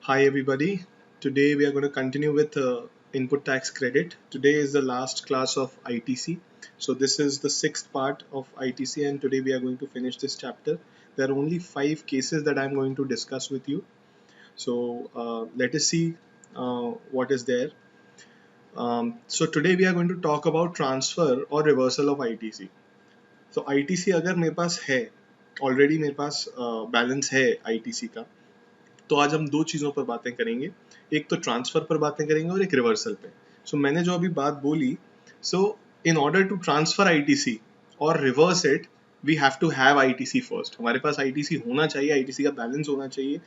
Hi everybody. Today we are going to continue with input tax credit. Today is the last class of ITC. So this is the sixth part of ITC and today we are going to finish this chapter. There are only 5 cases that I am going to discuss with you. So let us see what is there. So today we are going to talk about transfer or reversal of ITC. So ITC अगर मेरे पास है already मेरे पास balance है ITC का, तो आज हम दो चीज़ों पर बातें करेंगे, एक तो ट्रांसफ़र पर बातें करेंगे और एक रिवर्सल पे। सो मैंने जो अभी बात बोली, so in order to transfer ITC or reverse it we have to have ITC first. हमारे पास आईटीसी होना चाहिए, आईटीसी का बैलेंस होना चाहिए,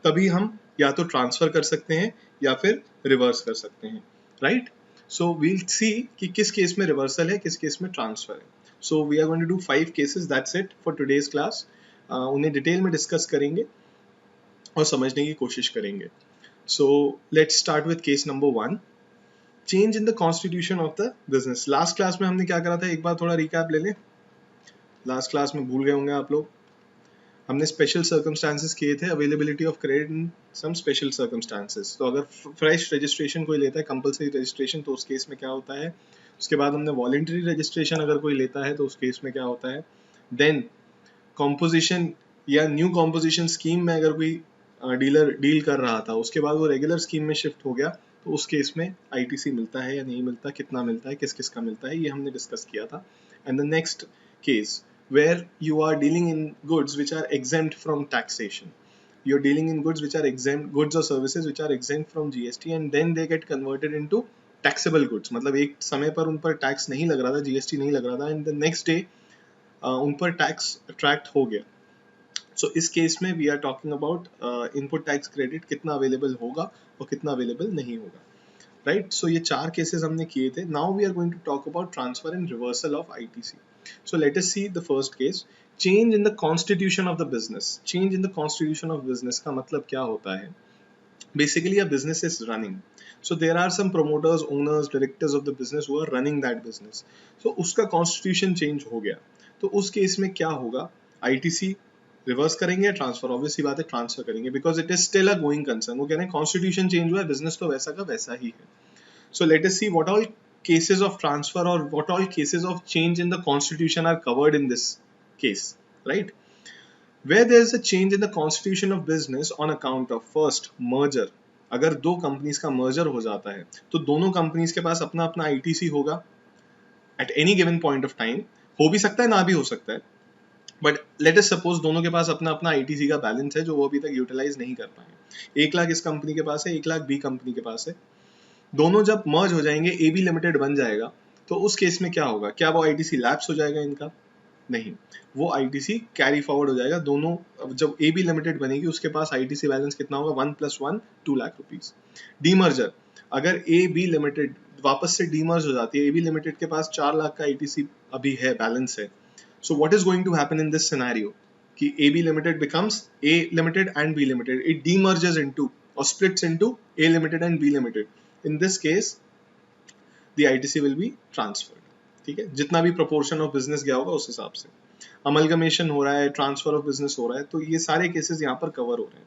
तभी हम या तो ट्रांसफ़र कर सकते हैं या फिर रिवर्स कर सकते हैं, राइट? सो वील सी कि किस केस में रिवर्सल है, किस केस में ट्रांसफ़र है। So we are going to do 5 cases, that's it for today's class. उन्हें डिटेल में डिस्कस करेंगे और समझने की कोशिश करेंगे। So let's start with case number 1, change in the constitution of the business. Last class में हमने क्या करा था, एक बार थोड़ा रिकैप ले लें। लास्ट क्लास में भूल गए होंगे आप लोग। हमने स्पेशल सर्कमस्टांसेस किए थे, availability of credit in some special circumstances. तो अगर फ्रेश रजिस्ट्रेशन कोई लेता है, कंपलसरी रजिस्ट्रेशन, तो उस केस में क्या होता है। उसके बाद हमने वॉलंटरी रजिस्ट्रेशन अगर कोई लेता है तो उस केस में क्या होता है। देन कॉम्पोजिशन या न्यू कॉम्पोजिशन स्कीम में अगर कोई डीलर डील कर रहा था, उसके बाद वो रेगुलर स्कीम में शिफ्ट हो गया, तो उस केस में आईटीसी मिलता है या नहीं मिलता, कितना मिलता है, किस किस का मिलता है, ये हमने डिस्कस किया था। And the next case where you are dealing in goods which are exempt from taxation. You're dealing in goods which are exempt, goods or services which are exempt from GST, and then they get converted into taxable goods. मतलब एक समय पर उन पर tax नहीं लग रहा था, जीएसटी नहीं लग रहा था, एंड द नेक्स्ट डे उन पर टैक्स अट्रैक्ट हो गया। सो इस केस में we are talking about input tax credit कितना अवेलेबल होगा और कितना अवेलेबल नहीं होगा, राइट? सो ये 4 केसेस हमने किए थे। Now we are going to talk about transfer and reversal of ITC. So let us see the first case, change in the constitution of the business. Change in the constitution of business का मतलब क्या होता है? Basically a business is running, so there are some promoters, owners, directors of the business who are running that business. So उसका constitution change हो गया, तो उस केस में क्या होगा? ITC रिवर्स करेंगे या ट्रांसफर? ऑब्वियस सी बात है, ट्रांसफर करेंगे, because it is still a going concern. वो कह रहे हैं कॉन्स्टिट्यूशन चेंज हुआ है, बिजनेस तो वैसा का वैसा ही है। सो let us see what all cases of transfer or what all cases of change in the constitution are covered in this case, right? Where there is a change in the constitution of business on account of first merger. अगर दो companies का merger हो जाता है तो दोनों companies के पास अपना अपना आईटीसी होगा at any given point of time. हो भी सकता है, ना भी हो सकता है, बट लेट अस सपोज दोनों के पास अपना अपना आईटीसी का बैलेंस है जो वो अभी तक यूटिलाइज नहीं कर पाए। 1 लाख इस कंपनी के पास है, 1 लाख बी कंपनी के पास है। दोनों जब मर्ज हो जाएंगे, ए बी लिमिटेड बन जाएगा, तो उस केस में क्या होगा? क्या वो आईटीसी लैप्स हो जाएगा इनका? नहीं, वो आईटीसी कैरी फॉरवर्ड हो जाएगा। दोनों जब ए बी लिमिटेड बनेगी उसके पास आईटीसी बैलेंस कितना होगा? 1 + 1 2 लाख रुपीज। डीमर्जर, अगर ए बी लिमिटेड वापस से डीमर्ज हो जाती है, ए बी लिमिटेड के पास 4 लाख का आईटीसी अभी है, बैलेंस है। So what is going to happen in this scenario कि A B limited becomes A limited and B limited, it demerges into or splits into A limited and B limited. In this case the ITC will be transferred, ठीक है? जितना भी proportion of business गया होगा उस हिसाब से। Amalgamation हो रहा है, ट्रांसफर ऑफ बिजनेस हो रहा है, तो ये सारे केसेस यहाँ पर कवर हो रहे हैं।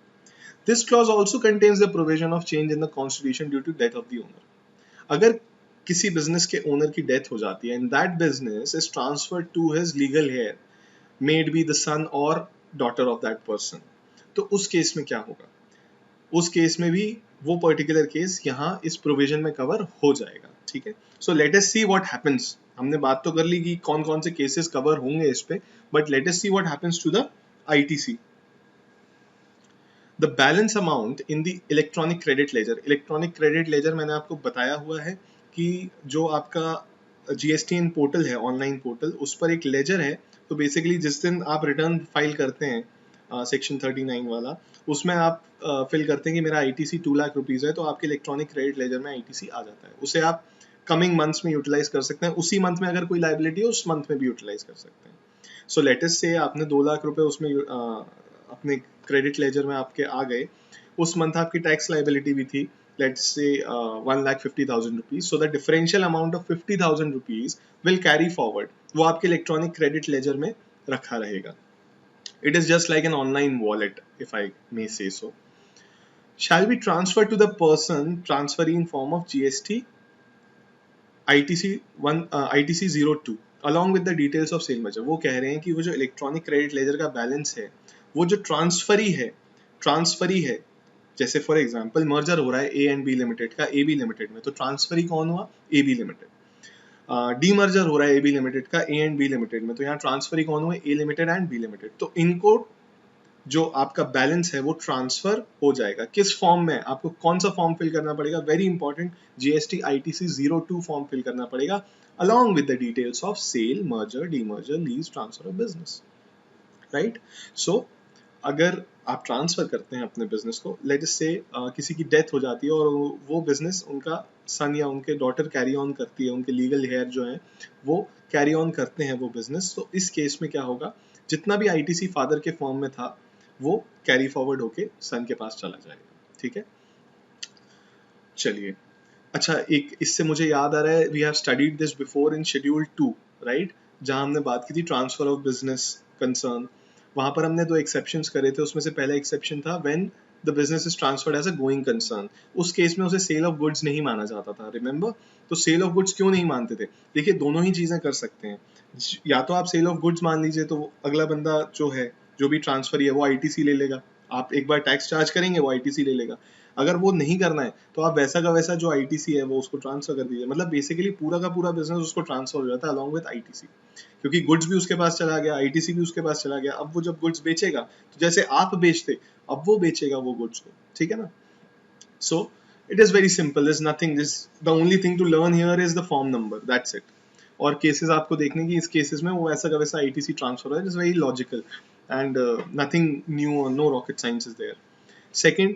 This clause also contains the provision of change in the constitution due to death of the owner. अगर किसी बिजनेस के ओनर की डेथ हो जाती है and that business is transferred to his legal heir, may be the son or daughter of that person, तो उस case में क्या होगा? उस केस में भी वो पर्टिकुलर केस यहाँ इस प्रोविजन में कवर हो जाएगा, ठीक है? सो let us see what happens. हमने बात तो कर ली कि कौन कौन से केसेस कवर होंगे इस पे, but let us see what happens to the ITC. The balance amount in the electronic credit ledger. Electronic credit ledger मैंने आपको बताया हुआ है कि जो आपका जीएसटीएन पोर्टल है, ऑनलाइन पोर्टल, उस पर एक लेजर है। तो बेसिकली जिस दिन आप रिटर्न फाइल करते हैं सेक्शन 39 वाला, उसमें आप फिल करते हैं कि मेरा आईटीसी 2 लाख रुपीज है, तो आपके इलेक्ट्रॉनिक क्रेडिट लेजर में आईटीसी आ जाता है। उसे आप कमिंग मंथ्स में यूटिलाइज कर सकते हैं। उसी मंथ में अगर कोई लाइबिलिटी है, उस मंथ में भी यूटिलाइज कर सकते हैं। सो लेटेस्ट से आपने 2 लाख रुपए उसमें अपने क्रेडिट लेजर में आपके आ गए, उस मंथ आपकी टैक्स लाइबिलिटी भी थी, let's say 1,50,000 rupees. So the differential amount of 50,000 rupees will carry forward. वो आपके इलेक्ट्रॉनिक क्रेडिट लेजर में रखा रहेगा. It is just like an online wallet, if I may say so. shall be transferred to the person transferee in form of GST ITC 02 along with the details of sale merger। वो कह रहे हैं कि वो जो electronic credit ledger का balance है वो जो ट्रांसफरी है जैसे फॉर एग्जांपल मर्जर हो रहा है ए एंड बी लिमिटेड का ए बी लिमिटेड में, तो ट्रांसफरी कौन हुआ? ए बी लिमिटेड। डीमर्जर हो रहा है ए बी लिमिटेड का ए एंड बी लिमिटेड में, तो यहाँ ट्रांसफरी कौन हुआ? ए लिमिटेड एंड बी लिमिटेड। तो इनको जो आपका बैलेंस है वो ट्रांसफर हो जाएगा। किस फॉर्म में? आपको कौन सा फॉर्म फिल करना पड़ेगा? Very important, GST ITC 02 form fill करना पड़ेगा along with the details of sale, merger, demerger, lease, transfer of business, right? So अगर आप ट्रांसफर करते हैं अपने बिजनेस को, लेट अस से किसी की डेथ हो जाती है और वो बिजनेस उनका सन या उनके डॉटर कैरी ऑन करती है, उनके लीगल हेयर जो है वो कैरी ऑन करते हैं वो बिजनेस, तो इस केस में क्या होगा? जितना भी ITC फादर के फॉर्म में था वो कैरी फॉरवर्ड होके सन के पास चला जाएगा। ठीक है, चलिए। अच्छा, एक इससे मुझे याद आ रहा है, we have studied this before in schedule 2, right, जहां हमने बात की थी ट्रांसफर ऑफ बिजनेस कंसर्न। वहां पर हमने 2 एक्सेप्शंस करे थे, उसमें से पहला एक्सेप्शन था when the business is transferred as a going concern. उस केस में उसे सेल ऑफ गुड्स नहीं माना जाता था, रिमेंबर? तो सेल ऑफ गुड्स क्यों नहीं मानते थे? देखिए, दोनों ही चीजें कर सकते हैं। या तो आप सेल ऑफ गुड्स मान लीजिए, तो अगला बंदा जो है, जो भी ट्रांसफर है, वो ITC ले लेगा। आप एक बार टैक्स चार्ज करेंगे, वो ITC ले लेगा। अगर वो नहीं करना है तो आप वैसा का वैसा जो ITC है वो उसको ट्रांसफर कर दीजिए। मतलब बेसिकली पूरा का पूरा बिजनेस उसको ट्रांसफर हो जाता है अलॉन्ग विद ITC, क्योंकि गुड्स भी उसके पास चला गया, ITC भी उसके पास चला गया। अब वो जब गुड्स बेचेगा तो जैसे आप बेचते, अब वो बेचेगा वो गुड्स को। ठीक है ना? So it is very simple, is nothing, this the only thing to learn here is the form number, that's it. और केसेस आपको देखने की, इस केसेस में वो वैसा का वैसा ITC ट्रांसफर है, it is very logical and nothing new, no rocket science is there. Second,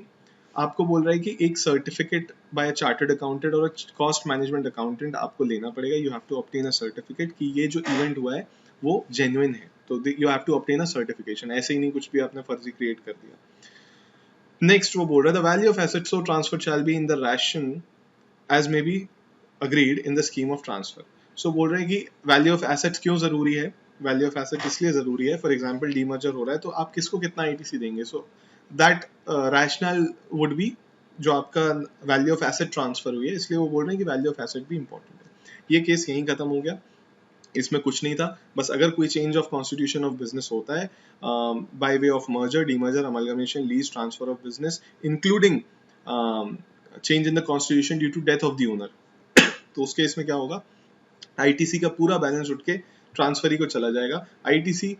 आपको बोल रहा है कि एक सर्टिफिकेट बाय चार्टर्ड अकाउंटेंट और कॉस्ट मैनेजमेंट अकाउंटेंट आपको लेना पड़ेगा। You have to obtain a certificate कि ये जो इवेंट हुआ है वो जेन्युइन है, तो you have to obtain a certification. ऐसे ही नहीं कुछ भी आपने फर्जी क्रिएट कर दिया। नेक्स्ट वो बोल रहा है the value of assets so transfer shall be in the रैशन as may be agreed in the scheme of transfer. So बोल रहे हैं कि वैल्यू ऑफ एसेट्स क्यों जरूरी है? वैल्यू ऑफ एसेट इसलिए जरूरी है, फॉर एग्जांपल डीमर्जर हो रहा है तो आप किसको कितना ITC देंगे? So that rational would be जो आपका वैल्यू ऑफ एसेट ट्रांसफर हुई है, इसलिए वो बोल रहे हैं कि वैल्यू ऑफ एसेट भी इंपॉर्टेंट है। ये केस यहीं खत्म हो गया, इसमें कुछ नहीं था। बस अगर कोई change of constitution of business होता है by way of merger, demerger, amalgamation, lease, transfer of business including change in the constitution due to death of the owner, तो उस केस में क्या होगा? ITC का पूरा बैलेंस उठ के ट्रांसफरी को चला जाएगा। ITC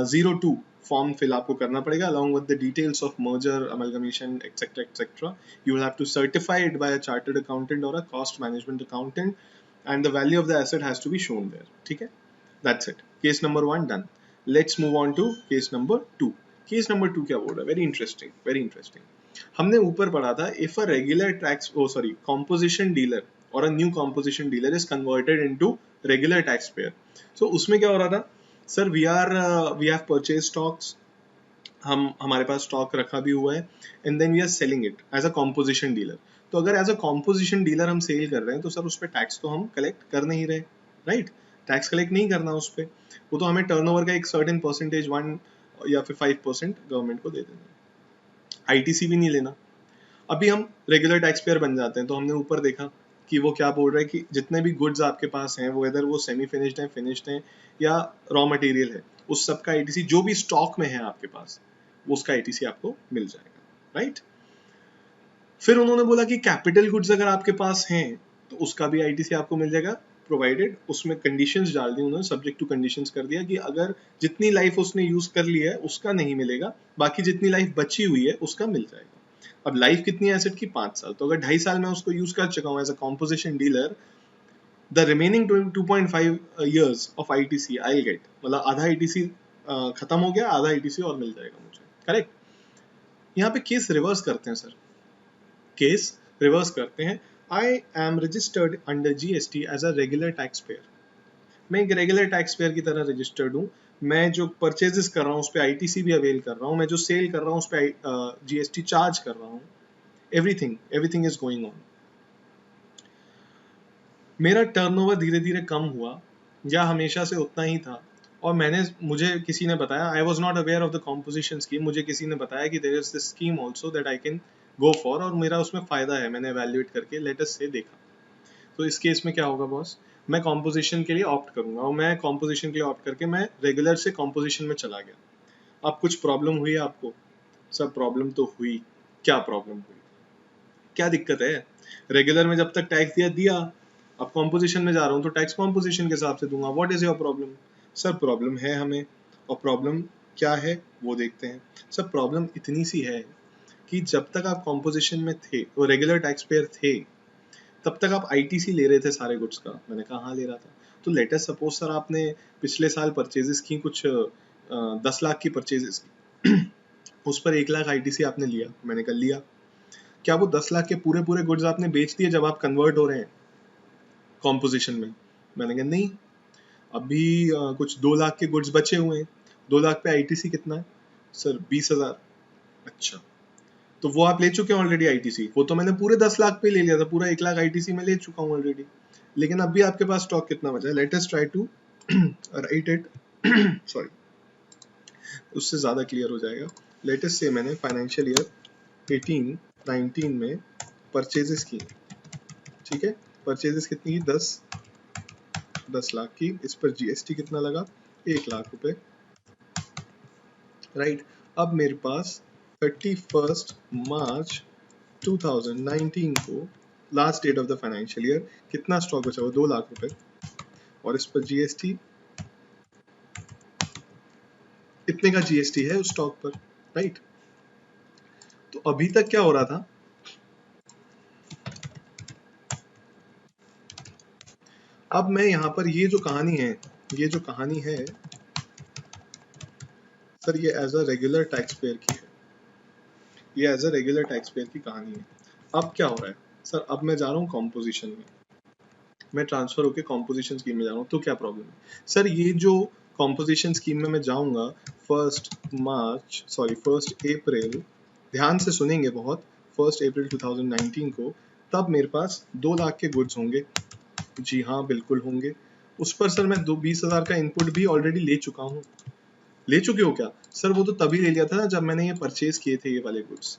02 फॉर्म फिल आपको करना पड़ेगा along with the details of merger, amalgamation, etc, etc. You will have to certify it by a chartered accountant or a cost management accountant, and the value of the asset has to be shown there. ठीक है? That's it. Case number 1 done. Let's move on to case number 2. Case number 2 क्या बोल रहा है? Very interesting, very interesting. हमने ऊपर पढ़ा था if a regular composition dealer or a new composition dealer is converted into regular taxpayer. So उसमें क्या हो रहा था? Sir we have purchased stocks, हमारे पास स्टॉक रखा भी हुआ है, and then we are selling it as a composition dealer. तो अगर एज अ कॉम्पोजिशन डीलर हम सेल कर रहे हैं तो सर उस पर टैक्स तो हम कलेक्ट कर नहीं रहे, राइट? टैक्स कलेक्ट नहीं करना उस पर, वो तो हमें टर्नओवर का एक सर्टेन परसेंटेज 1 या फिर 5% गवर्नमेंट को दे देना, ITC भी नहीं लेना। अभी हम रेगुलर टैक्स पेयर बन जाते हैं, तो हमने ऊपर देखा कि वो क्या बोल रहा है कि जितने भी गुड्स आपके पास हैं, वो इधर वो सेमी फिनिश्ड हैं, फिनिश्ड हैं या रॉ मटेरियल है, उस सब का ITC जो भी स्टॉक में है आपके पास, उसका ITC आपको मिल जाएगा, राइट? फिर उन्होंने बोला कि कैपिटल गुड्स अगर आपके पास हैं तो उसका भी ITC आपको मिल जाएगा, प्रोवाइडेड उसमें कंडीशंस डाल दी उन्होंने, सब्जेक्ट टू कंडीशंस कर दिया कि अगर जितनी लाइफ उसने यूज कर लिया है उसका नहीं मिलेगा, बाकी जितनी लाइफ बची हुई है उसका मिल जाएगा। अब लाइफ कितनी है एसेट की? 5 साल, तो अगर 2.5 साल में उसको यूज कर चुका हूँ as a composition dealer, the remaining 2.5 years of ITC I will get, मतलब आधा ITC खत्म हो गया, आधा ITC और मिल जाएगा मुझे, करेक्ट? यहाँ पे केस रिवर्स करते हैं सर, केस रिवर्स करते हैं। I am registered under GST as a regular tax payer, मैं एक रेगुलर टैक्स पेयर की तरह रजिस्टर्ड हूँ। मैं जो परचेजेस कर रहा हूँ उस पर ITC भी अवेल कर रहा हूँ, मैं जो सेल कर रहा हूँ उस पर GST चार्ज कर रहा हूँ, एवरीथिंग इज गोइंग ऑन। मेरा टर्नओवर धीरे धीरे कम हुआ या हमेशा से उतना ही था, और मुझे किसी ने बताया, I was not aware of the composition scheme, मुझे किसी ने बताया कि there is this scheme also that I can go for, और मेरा उसमें फायदा है, मैंने एवेल्युएट करके लेटेस्ट से देखा। तो इस केस में क्या होगा बॉस, मैं कॉम्पोजिशन के लिए ऑप्ट करूंगा, और मैं कॉम्पोजिशन के लिए ऑप्ट करके मैं रेगुलर से कॉम्पोजिशन में चला गया। अब कुछ प्रॉब्लम हुई आपको? सब प्रॉब्लम तो हुई। क्या प्रॉब्लम हुई, क्या दिक्कत है? रेगुलर में जब तक टैक्स दिया दिया, अब कॉम्पोजिशन में जा रहा हूँ तो टैक्स कॉम्पोजिशन के हिसाब से दूंगा। What is your problem? Sir problem है हमें, और प्रॉब्लम क्या है वो देखते हैं। सर प्रॉब्लम इतनी सी है कि जब तक आप कॉम्पोजिशन में थे और रेगुलर टैक्स पेयर थे, तब तक आप आईटीसी ले रहे थे सारे गुड्स का। मैंने कहा हाँ ले रहा था। तो लेटेस्ट सपोज सर आपने पिछले साल परचेजेस की, कुछ 10 लाख की परचेजेस की उस पर 1 लाख आईटीसी आपने लिया, मैंने कल लिया। क्या वो 10 लाख के पूरे पूरे गुड्स आपने बेच दिए जब आप कन्वर्ट हो रहे हैं कॉम्पोजिशन में? मैंने कहा नहीं, अभी कुछ 2 लाख के गुड्स बचे हुए हैं। 2 लाख पे आईटीसी कितना है? सर 20,000। अच्छा, तो वो आप ले चुके हैं ऑलरेडी आईटीसी? वो तो मैंने पूरे 10 लाख पे ले लिया था, पूरा 1 लाख आईटीसी में ले चुका हूँ ऑलरेडी। लेकिन अभी आपके पास स्टॉक कितना बचा है? Let us try to write it, sorry, उससे ज्यादा क्लियर हो जाएगा। लेट अस से मैंने फाइनेंशियल ईयर 18-19 में परचेजेस की, ठीक है, परचेजेस कितनी की? 10 लाख की। इस पर जीएसटी कितना लगा? 1 लाख रुपए, राइट। अब मेरे पास 31 मार्च 2019 को last date of the financial year कितना स्टॉक बचा हुआ? 2 लाख रुपए, और इस पर जीएसटी इतने का जीएसटी है उस स्टॉक पर, राइट। तो अभी तक क्या हो रहा था, अब मैं यहाँ पर ये जो कहानी है, ये जो कहानी है सर, ये as a regular tax payer की है, ये as a regular tax payer की कहानी है। अब क्या हो रहा है सर, अब मैं जा रहा हूँ कॉम्पोजिशन में, मैं ट्रांसफर होकर कॉम्पोजिशन स्कीम में जा रहा हूँ। तो क्या प्रॉब्लम है सर? ये जो कॉम्पोजिशन स्कीम में मैं जाऊंगा 1 अप्रैल, ध्यान से सुनेंगे बहुत, 1 अप्रैल 2019 को, तब मेरे पास 2 लाख के गुड्स होंगे। जी हाँ बिल्कुल होंगे। उस पर सर मैं 20,000 का इनपुट भी ऑलरेडी ले चुका हूँ। ले चुके हो क्या? सर वो तो तभी ले लिया था ना जब मैंने ये परचेज किए थे, ये वाले गुड्स।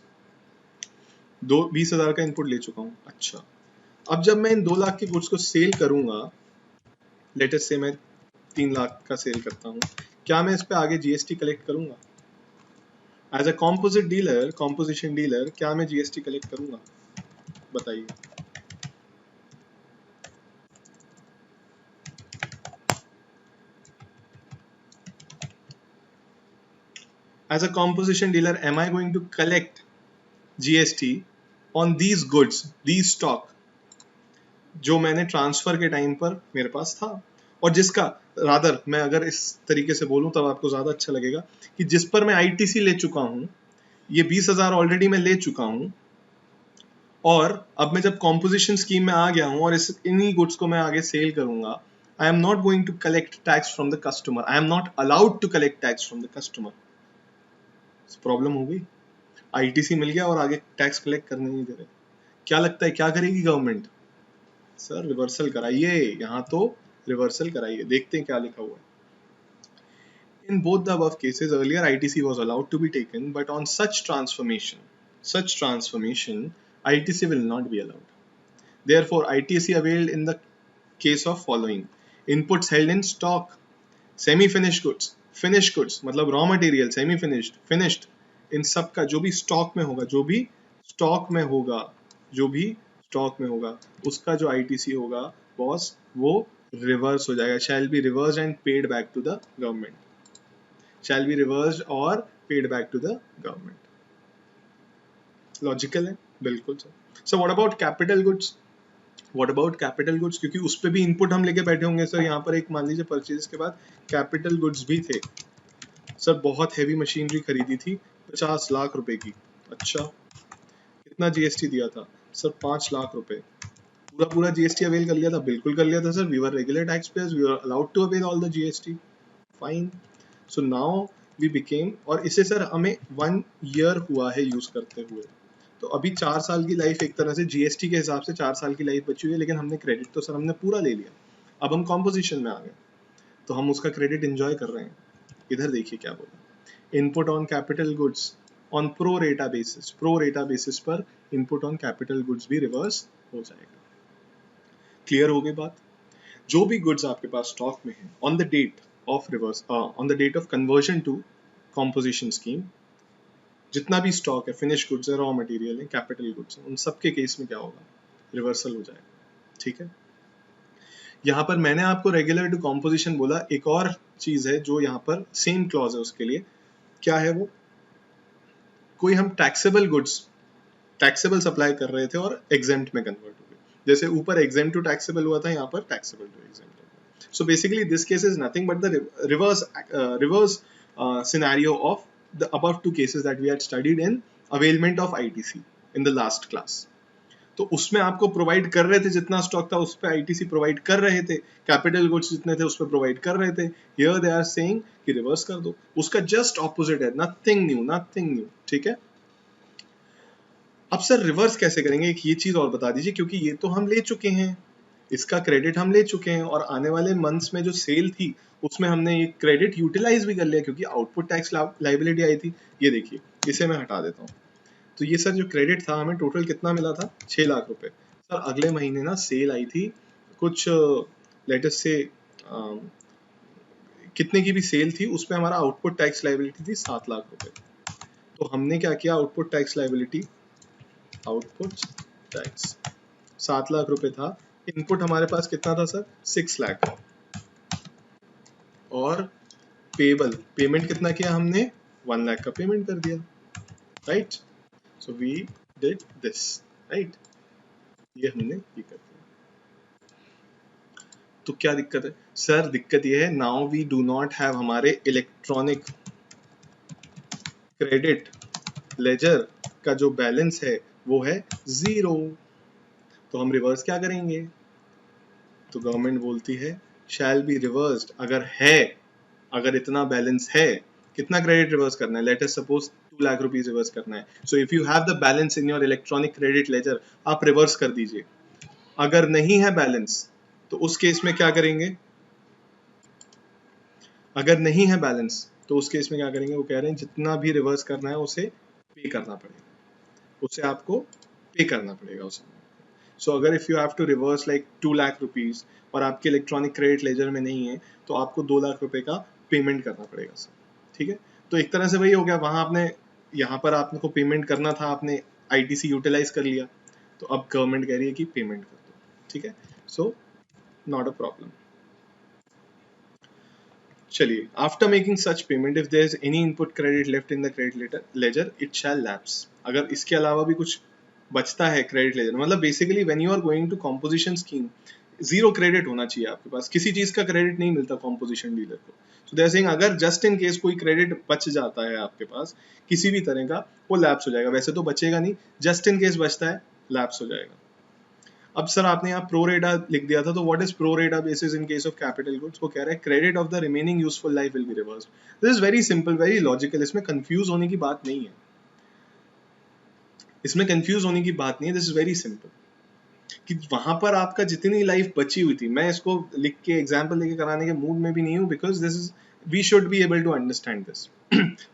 20,000 का इनपुट ले चुका हूँ। अच्छा, अब जब मैं इन 2 लाख के गुड्स को सेल करूंगा, लेटेस्ट से मैं 3 लाख का सेल करता हूँ, क्या मैं इस पे आगे जीएसटी कलेक्ट करूंगा? As a composite dealer, composition dealer, क्या मैं जीएसटी कलेक्ट करूंगा? बताइए। As a composition dealer, am I going to collect GST on these goods, these stock जो मैंने ट्रांसफर के टाइम पर मेरे पास था, और जिसका रादर मैं अगर इस तरीके से बोलूं तब आपको ज्यादा अच्छा लगेगा कि जिस पर मैं आईटीसी ले चुका हूं, ये 20,000 ऑलरेडी मैं ले चुका हूं, और अब मैं जब कॉम्पोजिशन स्कीम में आ गया हूं और इस इन्हीं गुड्स को मैं आगे सेल करूंगा, I am not going to collect tax from the customer, I am not allowed to collect tax from the customer. Problem हो गई, आईटीसी मिल गया और आगे टैक्स कलेक्ट करने नहीं दे रहे। क्या लगता है क्या करेगी गवर्नमेंट? सर रिवर्सल कराइए, यहाँ तो रिवर्सल कराइए, देखते हैं क्या लिखा हुआ है। In both the above cases, earlier ITC was allowed to be taken, but on such transformation, ITC will not be allowed. Therefore, ITC availed in the case of following: inputs held in stock, semi-finished goods, finished goods मतलब raw material, semi-finished, finished, इन सब का जो भी stock में होगा, जो भी stock में होगा, जो भी स्टॉक में होगा, उसका जो आईटीसी होगा बॉस, वो रिवर्स हो जाएगा, shall be reverse and paid back to the government, shall be reverse or paid back to the government. Logical है बिल्कुल sir. So what about capital goods? What about capital goods, क्योंकि उस पर भी input हम लेके बैठे होंगे सर। यहाँ पर एक मान लीजिए परचेज के बाद कैपिटल गुड्स भी थे सर, बहुत हैवी मशीनरी खरीदी थी 50 लाख रुपए की। अच्छा, कितना जीएसटी दिया था सर? 5 लाख रुपए। पूरा पूरा जीएसटी अवेल कर लिया था? बिल्कुल कर लिया था sir. We were regular tax payers, we were allowed to avail all the GST. Fine. So now we became, और इसे सर हमें 1 ईयर हुआ है यूज करते हुए, तो अभी 4 साल की लाइफ एक तरह से जीएसटी के हिसाब से 4 साल की लाइफ बची हुई है, लेकिन हमने क्रेडिट तो सर हमने पूरा ले लिया। अब हम कॉम्पोजिशन में आ गए तो हम उसका क्रेडिट एंजॉय कर रहे हैं। इधर देखिए क्या बोला, input on capital goods on pro रेटा बेसिस पर इनपुट ऑन कैपिटल गुड्स भी रिवर्स हो जाएगा। क्लियर हो गई बात? जो भी गुड्स आपके पास स्टॉक में है on the date of conversion to composition scheme, जितना भी स्टॉक है, फिनिश गुड्स है, रॉ मटेरियल है, कैपिटल गुड्स है, उन सबके केस में क्या होगा, रिवर्सल हो जाएगा। ठीक है, यहाँ पर मैंने आपको रेगुलर टू कॉम्पोजिशन बोला, एक और चीज है जो यहाँ पर सेम क्लॉज है उसके लिए, क्या है वो, कोई हम टैक्सेबल गुड्स टैक्सेबल सप्लाई कर रहे थे और एग्जेम्प्ट में कन्वर्ट हो गए, जैसे ऊपर एग्जेम्प्ट टू टैक्सेबल हुआ था, यहाँ पर taxable to exempt. So basically this case is nothing but the reverse scenario of the above two cases that we had studied in availment of ITC in the last class. तो उसमें आपको provide कर रहे थे जितना stock था उस पे आईटीसी प्रोवाइड कर रहे थे, कैपिटल गुड्स जितने थे उस पे प्रोवाइड कर रहे थे। हियर दे आर सेइंग कि रिवर्स कर दो, उसका जस्ट ऑपोजिट है, नथिंग न्यू। ठीक है, अब सर रिवर्स कैसे करेंगे, एक ये चीज और बता दीजिए, क्योंकि ये तो हम ले चुके हैं, इसका क्रेडिट हम ले चुके हैं और आने वाले मंथ्स में जो सेल थी उसमें हमने ये क्रेडिट यूटिलाइज भी कर लिया क्योंकि आउटपुट टैक्स लाइबिलिटी आई थी। ये देखिए, इसे मैं हटा देता हूँ। तो ये सर जो क्रेडिट था हमें टोटल कितना मिला था, 6 लाख रुपए। सर अगले महीने ना सेल आई थी कुछ, लेटेस्ट से कितने की भी सेल थी, उसमें हमारा आउटपुट टैक्स लाइबिलिटी थी 7 लाख रुपए। तो हमने क्या किया, output tax liability, output tax 7 lakh रुपए था, इनपुट हमारे पास कितना था सर, 6 लाख, और पेबल पेमेंट कितना किया हमने, 1 लाख का पेमेंट कर दिया, right. So we did this, right, ये हमने ये कर दिया। तो क्या दिक्कत है सर, दिक्कत ये है, now we do not have हमारे इलेक्ट्रॉनिक क्रेडिट लेजर का जो बैलेंस है वो है 0। तो हम रिवर्स क्या करेंगे, तो गवर्नमेंट बोलती है शैल बी रिवर्स्ड, अगर इतना बैलेंस है, कितना क्रेडिट रिवर्स करना है, let us suppose 2 lakh rupees reverse करना है। So if you have the balance in your electronic credit laser, आप रिवर्स कर दीजिए। अगर नहीं है बैलेंस तो उस केस में क्या करेंगे, अगर नहीं है बैलेंस तो उस केस में क्या करेंगे, वो कह रहे हैं जितना भी रिवर्स करना है उसे पे करना पड़ेगा, उसे आपको पे करना पड़ेगा उसे। सो अगर if you have to reverse like 2 lakh rupees और आपके इलेक्ट्रॉनिक क्रेडिट लेजर में नहीं है तो आपको 2 लाख रुपए का पेमेंट करना पड़ेगा सर। ठीक है, तो एक तरह से वही हो गया, वहां आपने, यहाँ पर आपको पेमेंट करना था, आपने आईटीसी यूटिलाइज कर लिया, तो अब गवर्नमेंट कह रही है कि पेमेंट कर दो। ठीक है, सो नॉट अ प्रॉब्लम। चलिए, after making such payment if there is any input credit left in the credit ledger it shall lapse. अगर इसके अलावा भी कुछ बचता है क्रेडिट लेजर, मतलब basically when you are going to composition scheme, 0 credit होना चाहिए आपके पास, किसी चीज का क्रेडिट नहीं मिलता कॉम्पोजिशन डीलर को। सो दे आर सेइंग अगर जस्ट इन केस कोई क्रेडिट बच जाता है आपके पास किसी भी तरह का, वो लैप्स हो जाएगा। वैसे तो बचेगा नहीं, जस्ट इन केस बचता है, लैप्स हो जाएगा। अब सर आपने यहाँ प्रो रेटा लिख दिया था, तो व्हाट इज प्रो रेटा basis in case of capital goods, वो कह रहा है credit of the remaining useful life will be reversed. This is very simple, very logical, इसमें कंफ्यूज होने की बात नहीं है, इसमें कंफ्यूज होने की बात नहीं है। दिस इज वेरी सिंपल कि वहां पर आपका जितनी लाइफ बची हुई थी, मैं इसको लिख के एग्जाम्पल लेके कराने के मूड में भी नहीं हूँ, because this is, we should be able to understand this.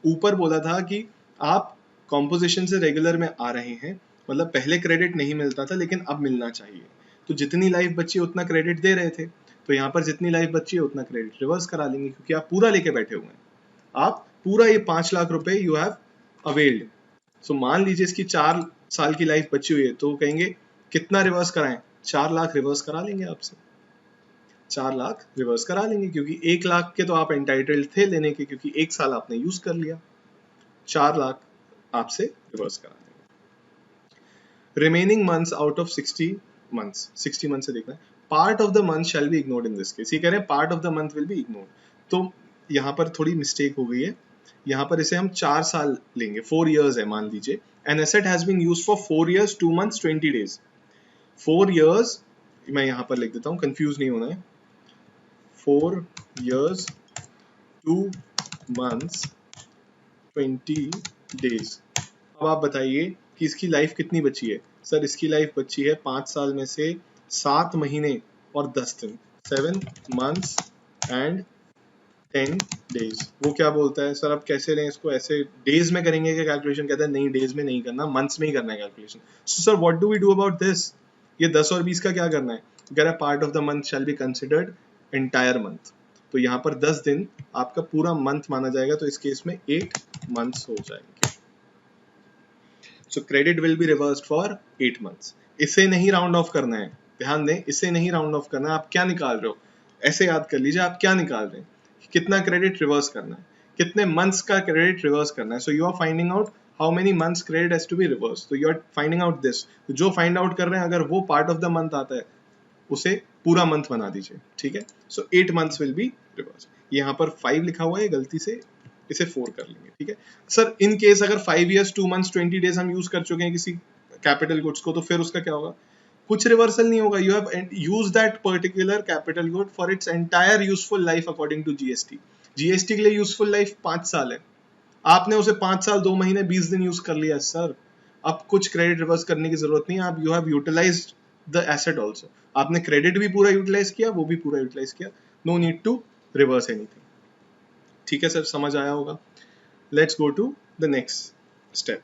ऊपर बोला था कि आप कॉम्पोजिशन से रेगुलर में आ रहे हैं, मतलब पहले क्रेडिट नहीं मिलता था लेकिन अब मिलना चाहिए, तो जितनी लाइफ बची उतना क्रेडिट दे रहे थे, तो यहाँ पर जितनी लाइफ बची है उतना क्रेडिट रिवर्स करा लेंगे, क्योंकि आप पूरा लेके बैठे हुए हैं, आप पूरा ये 5 लाख रुपए यू हैव अवेल्ड। सो मान लीजिए इसकी 4 साल की लाइफ बची हुई है, तो कहेंगे कितना रिवर्स कराएं, 4 लाख रिवर्स करा लेंगे आपसे, 4 लाख रिवर्स करा लेंगे, क्योंकि 1 लाख के तो आप एंटाइटल्ड थे लेने के, क्योंकि 1 साल आपने यूज कर लिया, 4 लाख आपसे रिवर्स करा देंगे। Remaining months out of 60 months, 60 month से देखना है, part of the month shall be ignored in this case. ये कह रहे हैं part of the month will be ignored, तो यहाँ पर थोड़ी मिस्टेक हो गई है, यहाँ पर इसे हम 4 साल लेंगे, 4 years है मान लीजिए, an asset has been used for 4 years 2 months 20 days। 4 years मैं यहाँ पर लिख देता हूँ, कंफ्यूज नहीं होना है, 4 years 2 months 20 days। अब आप बताइए कि इसकी लाइफ कितनी बची है। सर इसकी लाइफ बची है 5 साल में से 7 महीने और 10 दिन, 7 months and 10 डेज। वो क्या बोलता है सर, अब कैसे लें इसको, ऐसे डेज में करेंगे क्या कैलकुलेशन? कहता है नहीं, डेज में नहीं करना, मंथ्स में ही करना है calculation. So sir what do we do about this? ये 10 और 20 का क्या करना है? कह रहा है part of the month shall be considered entire month. तो यहाँ पर 10 दिन आपका पूरा मंथ माना जाएगा, तो इस केस में 8 मंथ्स हो जाएंगे। सो credit will be reversed for 8 months. इसे नहीं राउंड ऑफ करना है, ध्यान दें, इसे नहीं राउंड ऑफ करना है। आप क्या निकाल रहे हो, ऐसे याद कर लीजिए आप क्या निकाल रहे हैं, कितना क्रेडिट रिवर्स करना है, कितने मंथ्स का क्रेडिट रिवर्स करना है। So you are finding out how many months credit has to be reverse. तो you are finding out this. जो फाइंड आउट कर रहे हैं, अगर वो पार्ट ऑफ द मंथ आता है, उसे पूरा मंथ बना दीजिए, ठीक है। सो 8 मंथ्स विल बी रिवर्स। यहाँ पर 5 लिखा हुआ है, गलती से इसे 4 कर लेंगे, ठीक है। सर इन केस अगर 5 years 2 months 20 days हम यूज कर चुके हैं किसी कैपिटल गुड्स को, तो फिर उसका क्या होगा? कुछ रिवर्सल नहीं होगा। You have use that particular capital good for its entire useful life according to GST. GST के लिए यूजफुल लाइफ 5 साल है, आपने उसे 5 साल 2 महीने 20 दिन यूज कर लिया सर। अब कुछ क्रेडिट रिवर्स करने की जरूरत नहीं है। आप you have utilized the asset also. आपने क्रेडिट भी पूरा यूटिलाइज किया, वो भी पूरा यूटिलाइज किया। No need to reverse anything, ठीक है सर, समझ आया होगा। Let's go to the next step.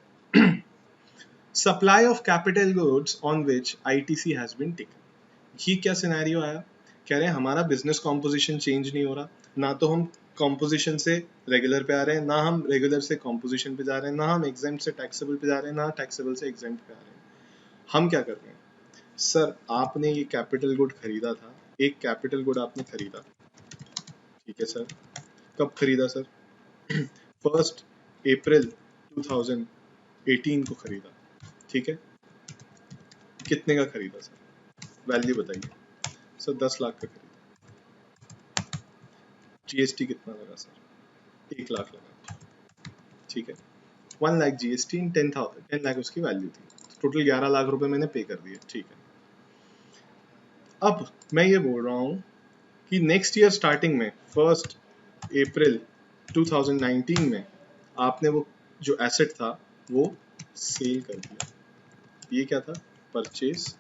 Supply of capital goods on which ITC has been taken. ये क्या सिनेरियो आया? कह रहे हैं हमारा बिजनेस कॉम्पोजिशन चेंज नहीं हो रहा, ना तो हम कॉम्पोजिशन से रेगुलर पे आ रहे हैं, ना हम रेगुलर से कॉम्पोजिशन पे जा रहे हैं, ना हम एग्जाम से टैक्सेबल पे जा रहे हैं, ना टैक्सेबल से एग्जाम पे आ रहे हैं। हम क्या कर रहे हैं? सर आपने ये कैपिटल गुड खरीदा था, एक कैपिटल गुड आपने खरीदा, ठीक है सर। कब खरीदा सर? 1 अप्रैल 2018 को खरीदा, ठीक है। कितने का खरीदा सर? वैल्यू बताइए सर। 10 लाख का खरीदा। जीएसटी कितना लगा सर? 1 लाख लगा, ठीक है। 1 लाख जीएसटी इन 10 लाख उसकी वैल्यू थी, टोटल 11 लाख रुपए मैंने पे कर दिए, ठीक है। अब मैं ये बोल रहा हूँ कि नेक्स्ट ईयर स्टार्टिंग में 1 अप्रैल 2019 में आपने वो जो एसेट था वो सेल कर दिया। ये क्या था? परचेज।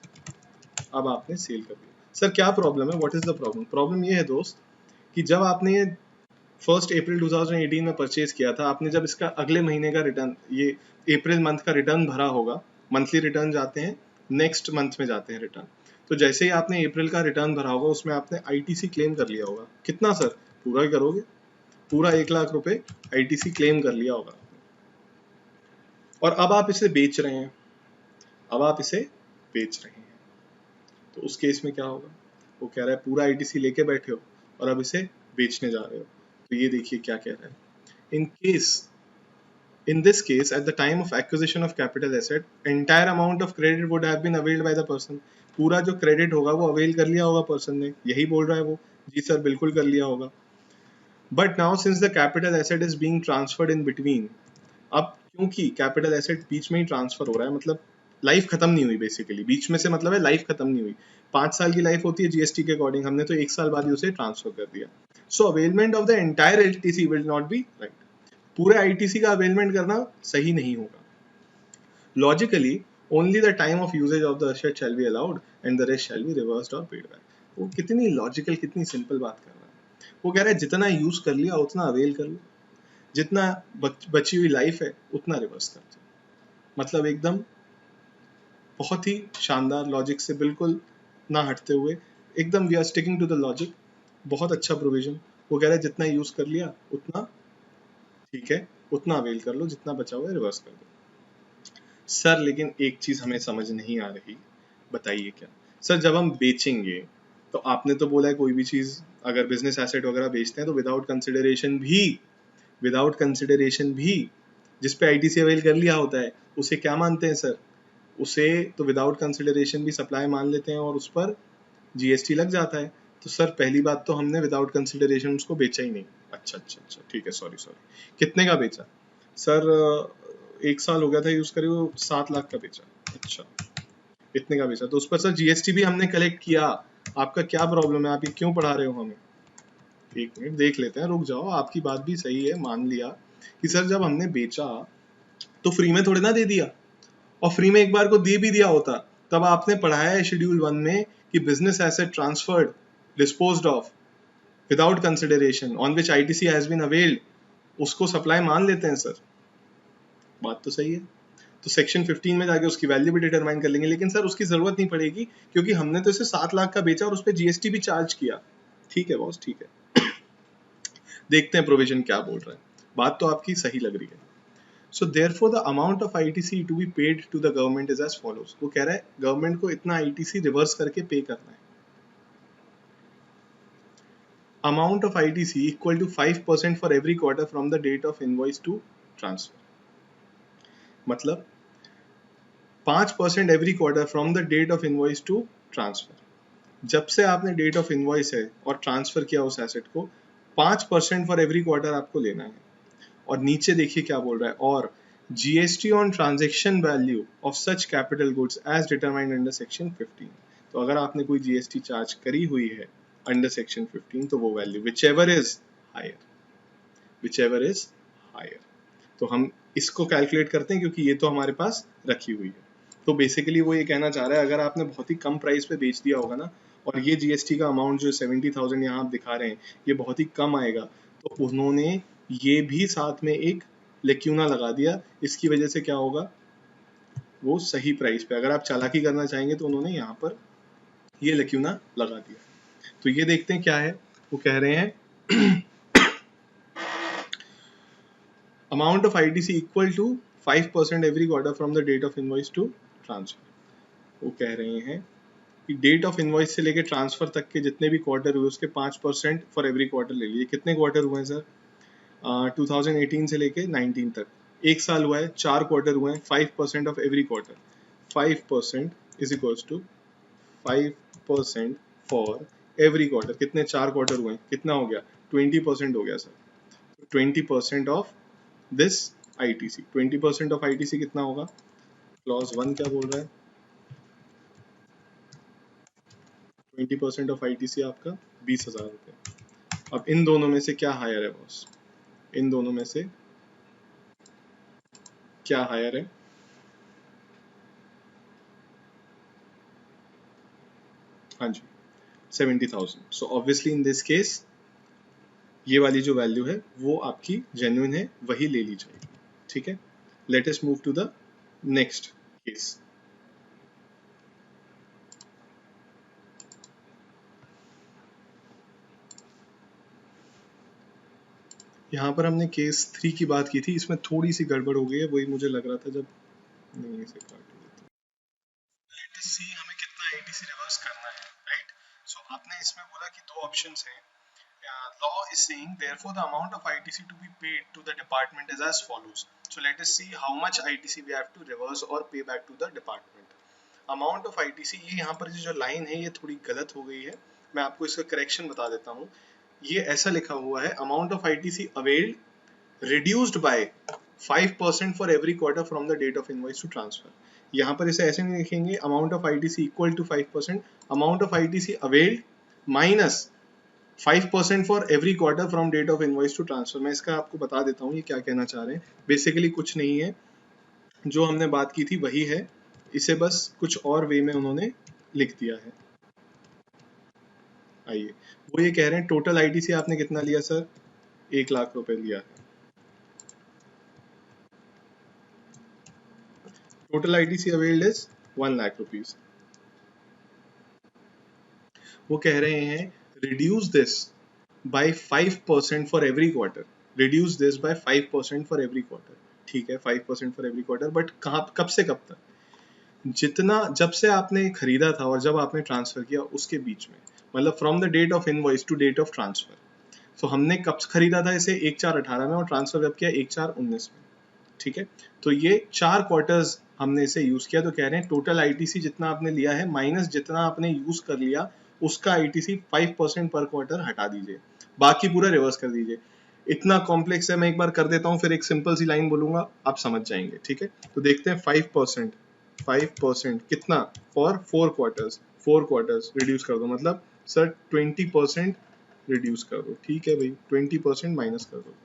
अब आपने सेल कर दिया। सर क्या प्रॉब्लम है? What is the problem? Problem ये है दोस्त कि जब आपने ये 1 अप्रैल 2018 में परचेज किया था, आपने जब इसका अगले महीने का रिटर्न, ये अप्रैल मंथ का रिटर्न भरा होगा, मंथली रिटर्न जाते हैं, नेक्स्ट मंथ में जाते हैं रिटर्न। तो जैसे ही आपने अप्रैल का रिटर्न भरा होगा, उसमें आपने आईटीसी क्लेम कर लिया होगा। कितना सर? पूरा ही करोगे, पूरा 1 लाख रुपए आईटीसी क्लेम कर लिया होगा। और अब आप इसे बेच रहे हैं, अब आप इसे बेच रहे हैं, तो उस केस में क्या होगा? वो कह रहा है पूरा आईटीसी लेके बैठे हो और अब इसे बेचने जा रहे हो। तो ये देखिए क्या कह रहा है। In this case, at the time of acquisition of capital asset, entire amount of credit would have been availed by the person. पूरा जो क्रेडिट होगा वो अवेल कर लिया होगा पर्सन ने, यही बोल रहा है वो। जी सर बिल्कुल कर लिया होगा। But now since the capital asset is being transferred in between, अब क्योंकि कैपिटल एसेट बीच में ही ट्रांसफर हो रहा है, मतलब लाइफ खत्म नहीं हुई बेसिकली, बीच में से मतलब है लाइफ खत्म नहीं हुई। 5 साल की लाइफ होती है जीएसटी के अकॉर्डिंग, हमने तो 1 साल बाद ही उसे ट्रांसफर कर दिया। So availment of the entire LTC will not be right. पूरे आईटीसी का अवेलमेंट करना सही नहीं होगा। Logically only the time of usages of the asset shall be allowed and the rest shall be reversed or paid back. वो कितनी logical, कितनी simple बात कर रहा है। वो कह रहा है जितना यूज कर लिया उतना अवेल कर लो, जितना बची हुई लाइफ है उतना रिवर्स कर दो। मतलब एकदम बहुत ही शानदार लॉजिक से बिल्कुल ना हटते हुए, एकदम we are sticking to the logic. बहुत अच्छा प्रोविजन। वो कह रहा है जितना यूज कर लिया उतना ठीक है, उतना अवेल कर लो, जितना बचा हुआ है रिवर्स कर दो। सर लेकिन एक चीज हमें समझ नहीं आ रही, बताइए क्या? सर जब हम बेचेंगे, तो आपने तो बोला है कोई भी चीज अगर बिजनेस एसेट वगैरह बेचते हैं तो विदाउट कंसिडरेशन भी जिस पे आईटीसी अवेल कर लिया होता है उसे क्या मानते हैं सर? उसे तो विदाउट कंसिडरेशन भी सप्लाई मान लेते हैं और उस पर जीएसटी लग जाता है। तो सर पहली बात तो हमने विदाउट कंसिडरेशन उसको बेचा ही नहीं। अच्छा अच्छा अच्छा ठीक है, सॉरी। कितने का बेचा? सर 1 साल हो गया था यूज करे, वो 7 लाख का बेचा। अच्छा इतने का बेचा, तो उस पर सर जीएसटी भी हमने कलेक्ट किया। आपका क्या प्रॉब्लम है? आप ये क्यों पढ़ा रहे हो हमें? 1 मिनट देख लेते हैं, रुक जाओ। आपकी बात भी सही है, मान लिया कि सर जब हमने बेचा तो फ्री में थोड़े ना दे दिया, और फ्री में एक बार को दे भी दिया होता तब आपने पढ़ाया है शेड्यूल 1 में कि business asset transferred disposed of without consideration on which ITC has been availed, उसको सप्लाई मान लेते हैं सर। बात तो सही है। तो सेक्शन 15 में जाके उसकी वैल्यू भी डिटरमाइन कर लेंगे, लेकिन सर उसकी जरूरत नहीं पड़ेगी क्योंकि हमने तो इसे 7 लाख का बेचा और उस पर जीएसटी भी चार्ज किया। ठीक है बॉस, ठीक है। देखते हैं प्रोविजन क्या बोल रहा है। बात तो आपकी सही लग रही है। So therefore the amount of ITC to be paid to the government is as follows. वो कह रहा है गवर्नमेंट को इतना आईटीसी रिवर्स करके पे करना है। Amount of ITC equal to 5% for every quarter from the date of invoice to transfer. मतलब 5% every quarter from the date of invoice to transfer. जब से आपने डेट ऑफ इनवॉइस है और ट्रांसफर किया उस एसेट को, 5% फॉर एवरी क्वार्टर आपको लेना है। और नीचे देखिए क्या बोल रहा है, और GST on transaction value of such capital goods as determined under section 15। तो अगर आपने कोई जीएसटी चार्ज करी हुई है अंडर सेक्शन 15 तो वो वैल्यू विचएवर इज हायर, तो हम इसको कैलकुलेट करते हैं क्योंकि ये तो हमारे पास रखी हुई है। तो बेसिकली वो ये कहना चाह रहा है अगर आपने बहुत ही कम प्राइस पे बेच दिया होगा ना, और ये जीएसटी का अमाउंट जो 70,000 यहाँ आप दिखा रहे हैं ये बहुत ही कम आएगा, तो उन्होंने ये भी साथ में एक लेक्यूना लगा दिया। इसकी वजह से क्या होगा, वो सही प्राइस पे, अगर आप चालाकी करना चाहेंगे तो उन्होंने यहाँ पर ये लेक्यूना लगा दिया। तो ये देखते हैं क्या है। वो कह रहे हैं amount of ITC equal to 5% every quarter from the date of invoice to transfer। वो कह रहे हैं कि डेट ऑफ इनवॉइस से लेके ट्रांसफर तक के जितने भी क्वार्टर हुए उसके 5% फॉर एवरी क्वार्टर ले लिए। कितने क्वार्टर हुए हैं सर? 2018 से लेके 19 तक, एक साल हुआ है, 4 क्वार्टर हुए हैं। 5% of every quarter, 5% is equals to 5% for every quarter. कितने? 4 क्वार्टर हुए हैं, कितना हो गया? 20% हो गया sir. 20% of this ITC, 20% of ITC कितना होगा? क्लॉज 1 क्या बोल रहा है? 20% ऑफ आईटीसी आपका 20,000 रुपये। अब इन दोनों में से क्या हायर है बॉस? इन दोनों में से क्या हायर है? हाँ जी, 70,000। So obviously in this case ये वाली जो वैल्यू है वो आपकी जेन्युइन है, वही ले ली जाएगी। ठीक है, let us move to the next case. यहाँ पर हमने केस 3 की बात की थी, इसमें थोड़ी सी गड़बड़ हो गई है, वही मुझे लग रहा था जब नहीं इसे काट देते। लेट अस सी हमें कितना आईटीसी रिवर्स करना है, राइट? सो आपने इसमें बोला कि दो ऑप्शंस हैं। Law is saying therefore the amount of ITC to be paid to the department is as follows. So let us see how much ITC we have to reverse or pay back to the department. Amount of ITC, ये यहाँ पर जो line है ये थोड़ी गलत हो गई है, मैं आपको इसका करेक्शन बता देता हूँ। ये ऐसा लिखा हुआ है amount of ITC availed reduced by 5% for every quarter from the date of invoice to transfer। यहाँ पर इसे ऐसे नहीं लिखेंगे amount of ITC equal to 5%, amount of ITC availed minus 5% for every quarter from date of invoice to transfer. मैं इसका आपको बता देता हूँ ये क्या कहना चाह रहे हैं। बेसिकली कुछ नहीं है, जो हमने बात की थी वही है, इसे बस कुछ और वे में उन्होंने लिख दिया है। आइए, वो ये कह रहे हैं टोटल आईटीसी आपने कितना लिया सर? 1 लाख रुपए लिया है। Total ITC availed is 1 lakh rupees. वो कह रहे हैं reduce this by 5% for every quarter, reduce this by 5% for every quarter। ठीक है, 5% for every quarter, बट कब से कब तक? जितना जब से आपने खरीदा था और जब आपने ट्रांसफर किया उसके बीच में, मतलब from the date of invoice to date of transfer. So हमने कब खरीदा था इसे? 1/4/18 में, और ट्रांसफर कब किया? 1/4/19 में। ठीक है, तो ये 4 क्वार्टर्स हमने इसे यूज किया। तो कह रहे हैं टोटल आईटीसी जितना आपने लिया है माइनस जितना आपने यूज कर लिया उसका आईटीसी 5% पर क्वार्टर हटा दीजिए, बाकी पूरा रिवर्स कर दीजिए। इतना कॉम्प्लेक्स है, मैं एक बार कर देता हूँ, फिर एक सिंपल सी लाइन बोलूंगा, आप समझ जाएंगे। ठीक है, तो देखते हैं 5% कितना? फॉर 4 क्वार्टर्स रिड्यूस कर दो, मतलब सर 20% रिड्यूस कर दो। ठीक है भाई, 20% माइनस कर दो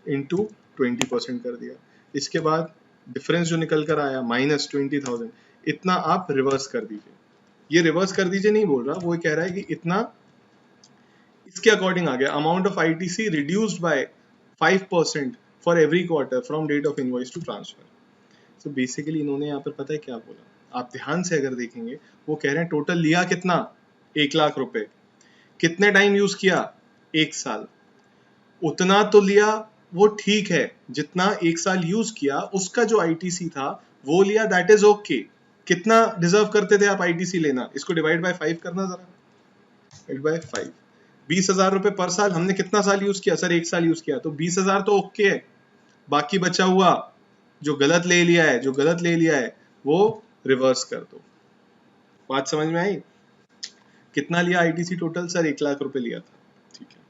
इंटू 20% कर दिया। इसके बाद डिफरेंस जो निकल कर आया -20,000, इतना आप रिवर्स कर दीजिए। ये रिवर्स कर दीजिए नहीं बोल रहा, वो कह रहा है कि इतना इसके अकॉर्डिंग आ गया amount of ITC reduced by 5% for every quarter from date of invoice to transfer. तो बेसिकली इन्होंने यहाँ पर पता है क्या बोला, आप ध्यान से अगर देखेंगे वो कह रहे हैं टोटल लिया कितना, 1 लाख रुपए, कितने टाइम यूज किया, 1 साल, उतना तो लिया वो ठीक है, जितना 1 साल यूज किया उसका जो आईटीसी था वो लिया, दैट इज ओके। कितना डिजर्व करते थे आप आईटीसी लेना, इसको डिवाइड बाय 5 करना जरा, डिवाइड बाय 5, 20,000 रुपए पर साल, हमने कितना साल यूज किया सर, 1 साल यूज किया, तो 20,000 तो ओके है, बाकी बचा हुआ जो गलत ले लिया है, जो गलत ले लिया है वो रिवर्स कर दो। बात समझ में आई? कितना लिया आईटीसी टोटल सर, 1 लाख रुपए लिया था, ठीक है।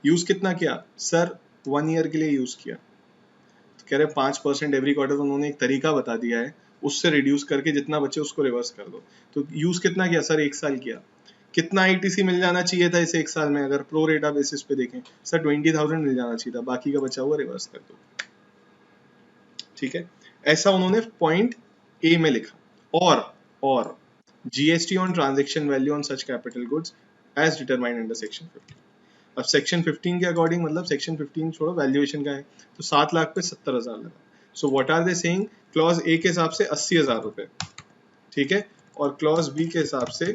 यूज कितना किया सर, 1 ईयर के लिए यूज किया, तो कह रहे 5% एवरी क्वार्टर, उन्होंने एक तरीका बता दिया है, उससे रिड्यूस करके जितना बचे उसको रिवर्स कर दो। तो यूज कितना किया सर, 1 साल किया, कितना आईटीसी मिल जाना चाहिए था इसे 1 साल में, अगर प्रो रेटा बेसिस पे देखें सर 20,000 मिल जाना चाहिए था, बाकी का बचा हुआ रिवर्स कर दो, ठीक है। ऐसा उन्होंने पॉइंट ए में लिखा। और GST on transaction value on such capital goods as determined under section 15। अब सेक्शन 15 के अकॉर्डिंग, मतलब सेक्शन 15 छोड़ो, वैल्यूएशन का है, तो 7 लाख पे 70,000 लगा। So what are they saying, clause A के हिसाब से 80,000 रुपए, ठीक है, और क्लॉज बी के हिसाब से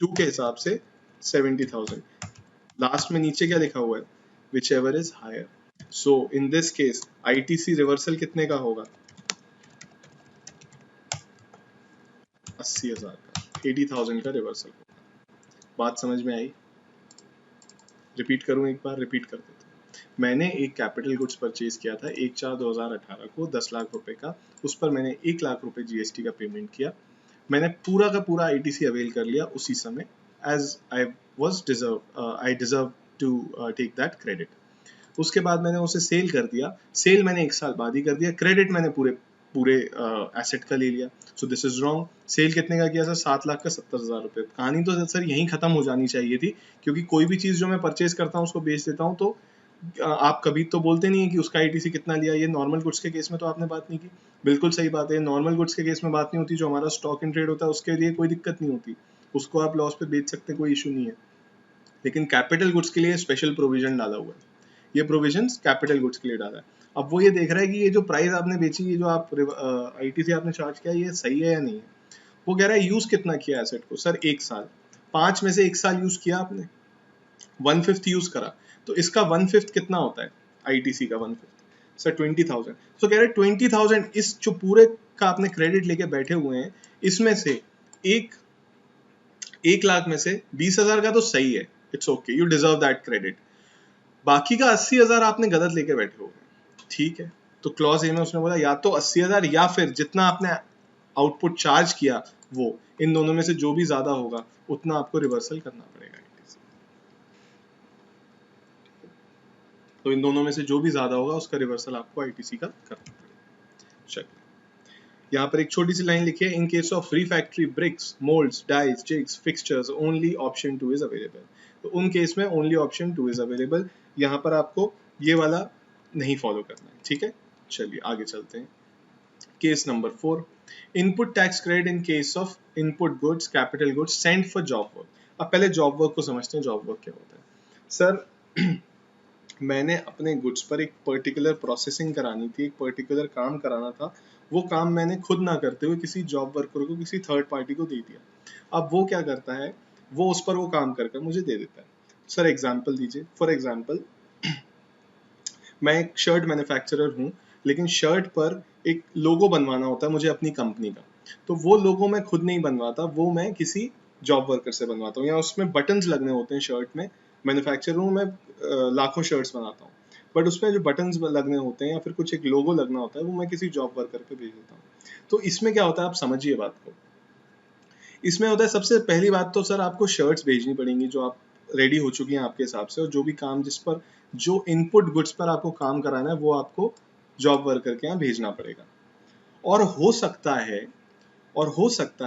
2 के हिसाब से 70,000। लास्ट में नीचे क्या लिखा हुआ है, whichever is higher. So in this case ITC reversal कितने का होगा, 80,000 का, 80,000 का रिवर्सल होगा। बात समझ में आई? रिपीट करूं एक बार, रिपीट कर देता हूं। मैंने एक कैपिटल गुड्स परचेज किया था 1/4/2018 को 10 लाख रुपए का, उस पर मैंने 1 लाख रुपए जीएसटी का पेमेंट किया, मैंने पूरा का पूरा आईटीसी अवेल कर लिया उसी समय, as I deserve to take that credit. उसके बाद मैंने उसे सेल कर दिया, सेल मैंने 1 साल बाद ही कर दिया, क्रेडिट मैंने पूरे पूरे एसेट का ले लिया। So this is wrong. Sale कितने का किया सर, 7 लाख का 70,000 रुपए। कहानी तो सर यहीं खत्म हो जानी चाहिए थी, क्योंकि कोई भी चीज जो मैं परचेज करता हूँ उसको बेच देता हूँ, तो आप कभी तो बोलते नहीं है कि उसका आईटीसी कितना लिया। ये नॉर्मल गुड्स के केस में तो आपने बात नहीं की, बिल्कुल सही बात है, नॉर्मल गुड्स के केस में बात नहीं होती, जो हमारा स्टॉक इन ट्रेड होता है उसके लिए कोई दिक्कत नहीं होती, उसको आप लॉस पे बेच सकते हैं, कोई इशू नहीं है। लेकिन कैपिटल गुड्स के लिए स्पेशल प्रोविजन डाला हुआ है, ये प्रोविजंस कैपिटल गुड्स के लिए डाला है। अब वो ये देख रहा है कि ये जो प्राइस आपने बेची, ये जो आप आईटीसी आपने चार्ज किया, ये सही है या नहीं है। वो कह रहा है यूज कितना किया एसेट को सर, 1 साल, 5 में से 1 साल यूज किया आपने, 1/5 यूज करा, तो इसका 1/5 कितना होता है, आईटीसी का 1/5 सर 20,000। तो कह रहे 20,000 इस जो पूरे का आपने क्रेडिट लेके बैठे हुए हैं, इसमें से एक लाख में से 20,000 का तो सही है, it's okay, you deserve that credit, बाकी का 80,000 आपने गलत लेके बैठे हो, ठीक है। तो क्लॉज ए में उसने बोला या तो 80,000 या फिर जितना आपने आउटपुट चार्ज किया वो, इन दोनों में से जो भी ज्यादा होगा उतना आपको रिवर्सल करना पड़ेगा। तो इन दोनों में से जो भी ज्यादा होगा उसका रिवर्सल आपको आईटीसी का करना पड़ेगा। चलिए, यहाँ पर एक छोटी सी लाइन लिखी है, in case of refractory bricks, moulds, dies, jigs, fixtures, only option 2 is available. तो उन केस में ओनली ऑप्शन 2 इज अवेलेबल, यहाँ पर आपको ये वाला नहीं फॉलो करना है, ठीक है। चलिए आगे चलते हैं। Case number 4, input tax credit in case of input goods, capital goods sent for job work. अब पहले जॉब वर्क को समझते हैं, जॉब वर्क क्या होता है। सर मैंने अपने गुड्स पर एक पर्टिकुलर प्रोसेसिंग करानी थी, एक पर्टिकुलर काम कराना था, वो काम मैंने खुद ना करते हुए किसी जॉब वर्कर को, किसी थर्ड पार्टी को दे दिया। अब वो क्या करता है, वो उस पर वो काम कर मुझे दे देता है। सर एग्जांपल दीजिए, फॉर एग्जांपल मैं एक शर्ट मैन्युफैक्चरर हूँ, लेकिन शर्ट पर एक लोगो बनवाना होता है मुझे अपनी कंपनी का, तो वो लोगो मैं खुद नहीं बनवाता, वो मैं किसी जॉब वर्कर से बनवाता हूँ, या उसमें बटन्स लगने होते हैं शर्ट में। मैन्युफैक्चरर हूँ मैं, लाखों शर्ट्स बनाता हूँ, बट उसमें जो बटन्स लगने होते हैं या फिर कुछ एक लोगो लगना होता है, वो मैं किसी जॉब वर्कर पे भेज देता हूँ। तो इसमें क्या होता है, आप समझिए बात को। इसमें होता है, सबसे पहली बात तो सर आपको शर्ट्स भेजनी पड़ेंगी जो आप रेडी हो चुकी हैं आपके हिसाब से, और जो भी काम जिस पर, जो इनपुट गुड्स पर आपको काम कराना है, वो आपको जॉब वर्कर के यहाँ भेजना पड़ेगा। और हो सकता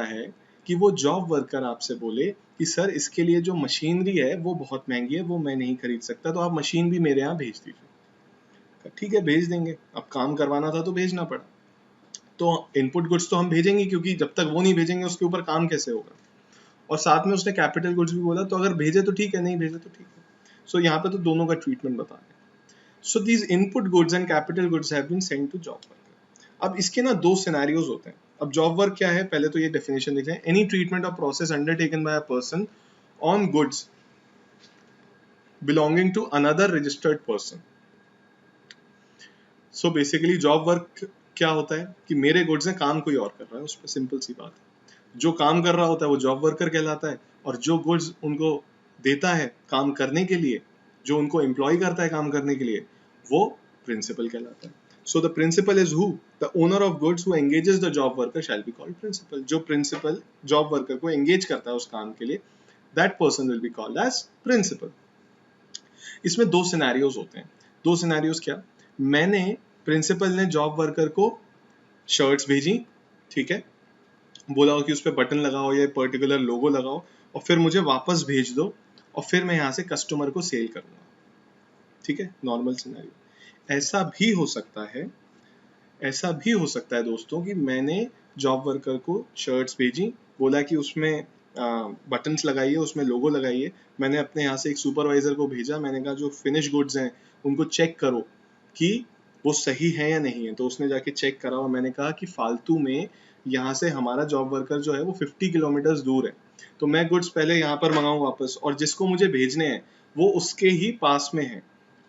है कि वो जॉब वर्कर आपसे बोले कि सर इसके लिए जो मशीनरी है वो बहुत महंगी है, वो मैं नहीं खरीद सकता, तो आप मशीन भी मेरे यहाँ भेज दीजिए। ठीक है, भेज देंगे, अब काम करवाना था तो भेजना पड़ा। तो इनपुट गुड्स तो हम भेजेंगे, क्योंकि जब तक वो नहीं भेजेंगे उसके ऊपर काम कैसे होगा। और साथ में उसने कैपिटल गुड्स भी बोला, तो अगर भेजे तो ठीक है, नहीं भेजे तो ठीक है। सो यहाँ पे तो दोनों का ट्रीटमेंट बता रहे हैं। So these input goods and capital goods have been sent to job worker. अब इसके ना दो सिनेरियोज होते हैं। अब जॉब वर्क क्या है, पहले तो ये डेफिनेशन देख लें। Any treatment or process undertaken by a person on goods belonging to another registered person. So basically job work क्या होता है कि मेरे गुड्स में काम कोई और कर रहा है, उस पर सिंपल सी बात है। जो काम कर रहा होता है वो जॉब वर्कर कहलाता है, और जो गुड्स उनको देता है काम करने के लिए, जो उनको एम्प्लॉय करता है काम करने के लिए, वो प्रिंसिपल कहलाता है। So the principal is who? The owner of goods who engages the job worker shall be called principal. जो प्रिंसिपल जॉब वर्कर को एंगेज करता है उस काम के लिए, that person will be called as principal. इसमें दो सिनेरियोज होते हैं। दो सिनेरियोज क्या? मैंने प्रिंसिपल ने जॉब वर्कर को शर्ट्स भेजी, ठीक है, बोला कि उस पर बटन लगाओ या पर्टिकुलर लोगो लगाओ और फिर मुझे वापस भेज दो, और फिर मैं यहाँ से कस्टमर को सेल करूंगा, ठीक है, नॉर्मल सिनेरियो। ऐसा भी हो सकता है, ऐसा भी हो सकता है दोस्तों कि मैंने जॉब वर्कर को शर्ट्स भेजी, बोला कि उसमें बटन्स लगाइए, उसमें लोगो लगाइए। मैंने अपने यहाँ से एक सुपरवाइजर को भेजा, मैंने कहा जो फिनिश गुड्स हैं उनको चेक करो कि वो सही है या नहीं है। तो उसने जाके चेक करा और मैंने कहा कि फालतू में यहाँ से हमारा जॉब वर्कर जो है वो 50 किलोमीटर दूर है, तो मैं गुड्स पहले यहाँ पर मंगाऊं वापस, और जिसको मुझे भेजने हैं वो उसके ही पास में है,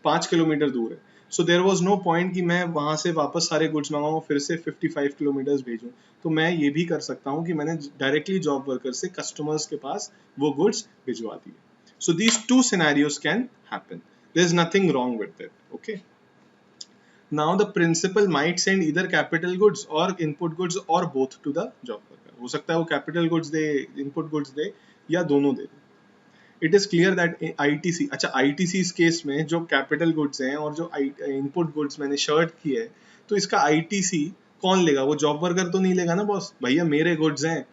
5 किलोमीटर दूर है। So there was no point कि मैं वहां से वापस सारे गुड्स मंगाऊं फिर से 55 किलोमीटर भेजूं। तो मैं ये भी कर सकता हूँ कि मैंने डायरेक्टली जॉब वर्कर से कस्टमर्स के पास वो गुड्स भिजवा दिए। So these two scenarios can happen, there is nothing wrong with it, okay. Now the principal might send either capital goods or input goods or both to the job worker. हो सकता है वो capital goods दे, input goods दे, या दोनों दे। It is clear that ITC, अच्छा ITC इस case में जो capital goods हैं और जो input goods मैंने शर्ट की है, तो इसका ITC कौन लेगा? वो जॉब वर्कर तो नहीं लेगा ना बॉस, भैया मेरे गुड्स हैं,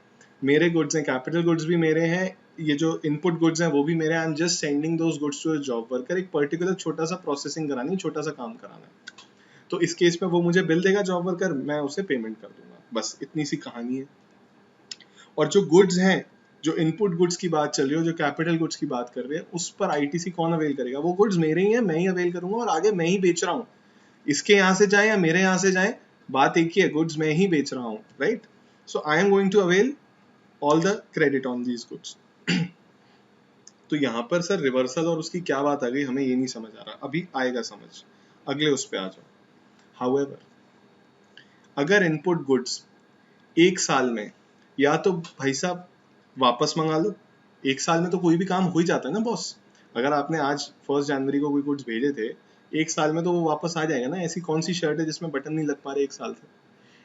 मेरे गुड्स हैं, कैपिटल गुड्स भी मेरे हैं, ये जो इनपुट गुड्स हैं वो भी मेरे हैं। I am just sending those goods to a job worker, एक पर्टिकुलर छोटा सा प्रोसेसिंग करानी, छोटा सा काम कराना है। तो इस केस में वो मुझे बिल देगा जॉब वर्कर, मैं उसे पेमेंट कर दूंगा, बस इतनी सी कहानी है। और जो गुड्स हैं, जो इनपुट गुड्स की बात चल रही है, जो कैपिटल गुड्स की बात कर रहे हैं, उस पर आईटीसी कौन अवेल करेगा? वो गुड्स मेरे ही हैं, मैं ही अवेल करूंगा और आगे मैं ही बेच रहा हूँ। इसके यहाँ से जाए या मेरे यहाँ से जाए, बात एक ही है, गुड्स मैं ही बेच रहा हूँ, right? So I am going to avail all the credit on these goods. तो यहाँ पर सर रिवर्सल और उसकी क्या बात आ गई, हमें ये नहीं समझ आ रहा, अभी आएगा समझ, अगले उस पे आ जाओ। However, अगर इनपुट गुड्स एक साल में, या तो भाई साहब वापस मंगा लो, एक साल में तो कोई भी काम हो ही जाता है ना बॉस। अगर आपने आज 1 जनवरी को कोई गुड्स भेजे थे, एक साल में तो वो वापस आ जाएगा ना। ऐसी कौन सी शर्ट है जिसमें बटन नहीं लग पा रहे एक साल से,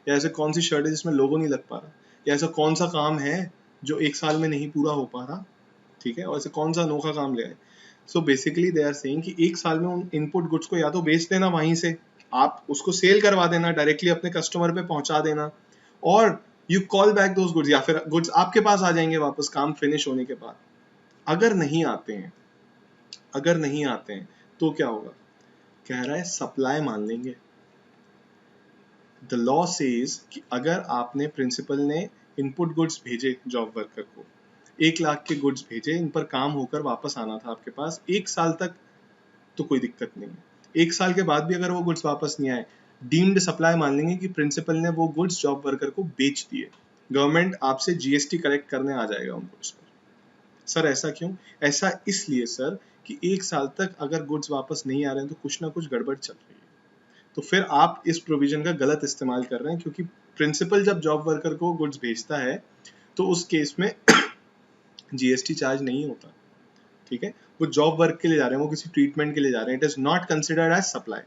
या ऐसे कौन सी शर्ट है जिसमें लोगो नहीं लग पा रहा, या ऐसा कौन सा काम है जो एक साल में नहीं पूरा हो पा रहा, ठीक है, और ऐसे कौन सा अनोखा काम ले आए। So basically they are saying कि एक साल में उन इनपुट गुड्स को या तो बेच देना, वहीं से आप उसको सेल करवा देना, डायरेक्टली अपने कस्टमर पे पहुंचा देना, और you call back those goods, या फिर गुड्स आपके पास आ जाएंगे वापस काम फिनिश होने के बाद। अगर नहीं आते हैं, अगर नहीं आते हैं तो क्या होगा? कह रहा है सप्लाई मान लेंगे। द लॉ सेज कि अगर आपने, प्रिंसिपल ने इनपुट गुड्स भेजे जॉब वर्कर को, 1 लाख के गुड्स भेजे, इन पर काम होकर वापस आना था आपके पास, 1 साल तक तो कोई दिक्कत नहीं है। 1 साल के बाद भी अगर वो गुड्स वापस नहीं आए, डीम्ड सप्लाई मान लेंगे कि प्रिंसिपल ने वो गुड्स जॉब वर्कर को बेच दिए। गवर्नमेंट आपसे जीएसटी कलेक्ट करने आ जाएगा उन गुड्स पर। सर ऐसा क्यों? ऐसा इसलिए सर कि 1 साल तक अगर गुड्स वापस नहीं आ रहे हैं तो कुछ ना कुछ गड़बड़ चल रही है। तो फिर आप इस प्रोविजन का गलत इस्तेमाल कर रहे हैं, क्योंकि प्रिंसिपल जब जॉब वर्कर को गुड्स भेजता है तो उस केस में जीएसटी चार्ज नहीं होता, ठीक है। वो जॉब वर्क के लिए जा रहे हैं, वो किसी ट्रीटमेंट के लिए जा रहे हैं। It is not considered as supply.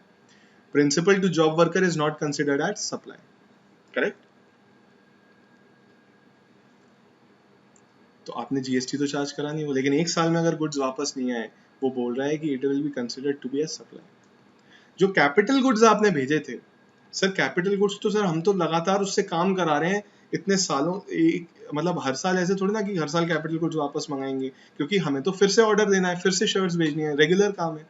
Principal to job worker is not considered as supply, correct? तो आपने जीएसटी तो चार्ज करा नहीं हो, लेकिन 1 साल में अगर गुड्स वापस नहीं आए, वो बोल रहा है कि it will be considered to be as supply. जो कैपिटल गुड्स आपने भेजे थे, सर कैपिटल गुड्स तो सर हम तो लगातार उससे काम करा रहे हैं इतने सालों, मतलब हर साल ऐसे थोड़ी ना कि हर साल कैपिटल गुड्स वापस मंगाएंगे, क्योंकि हमें तो फिर से ऑर्डर देना है, फिर से शर्ट्स भेजनी है, रेगुलर काम है।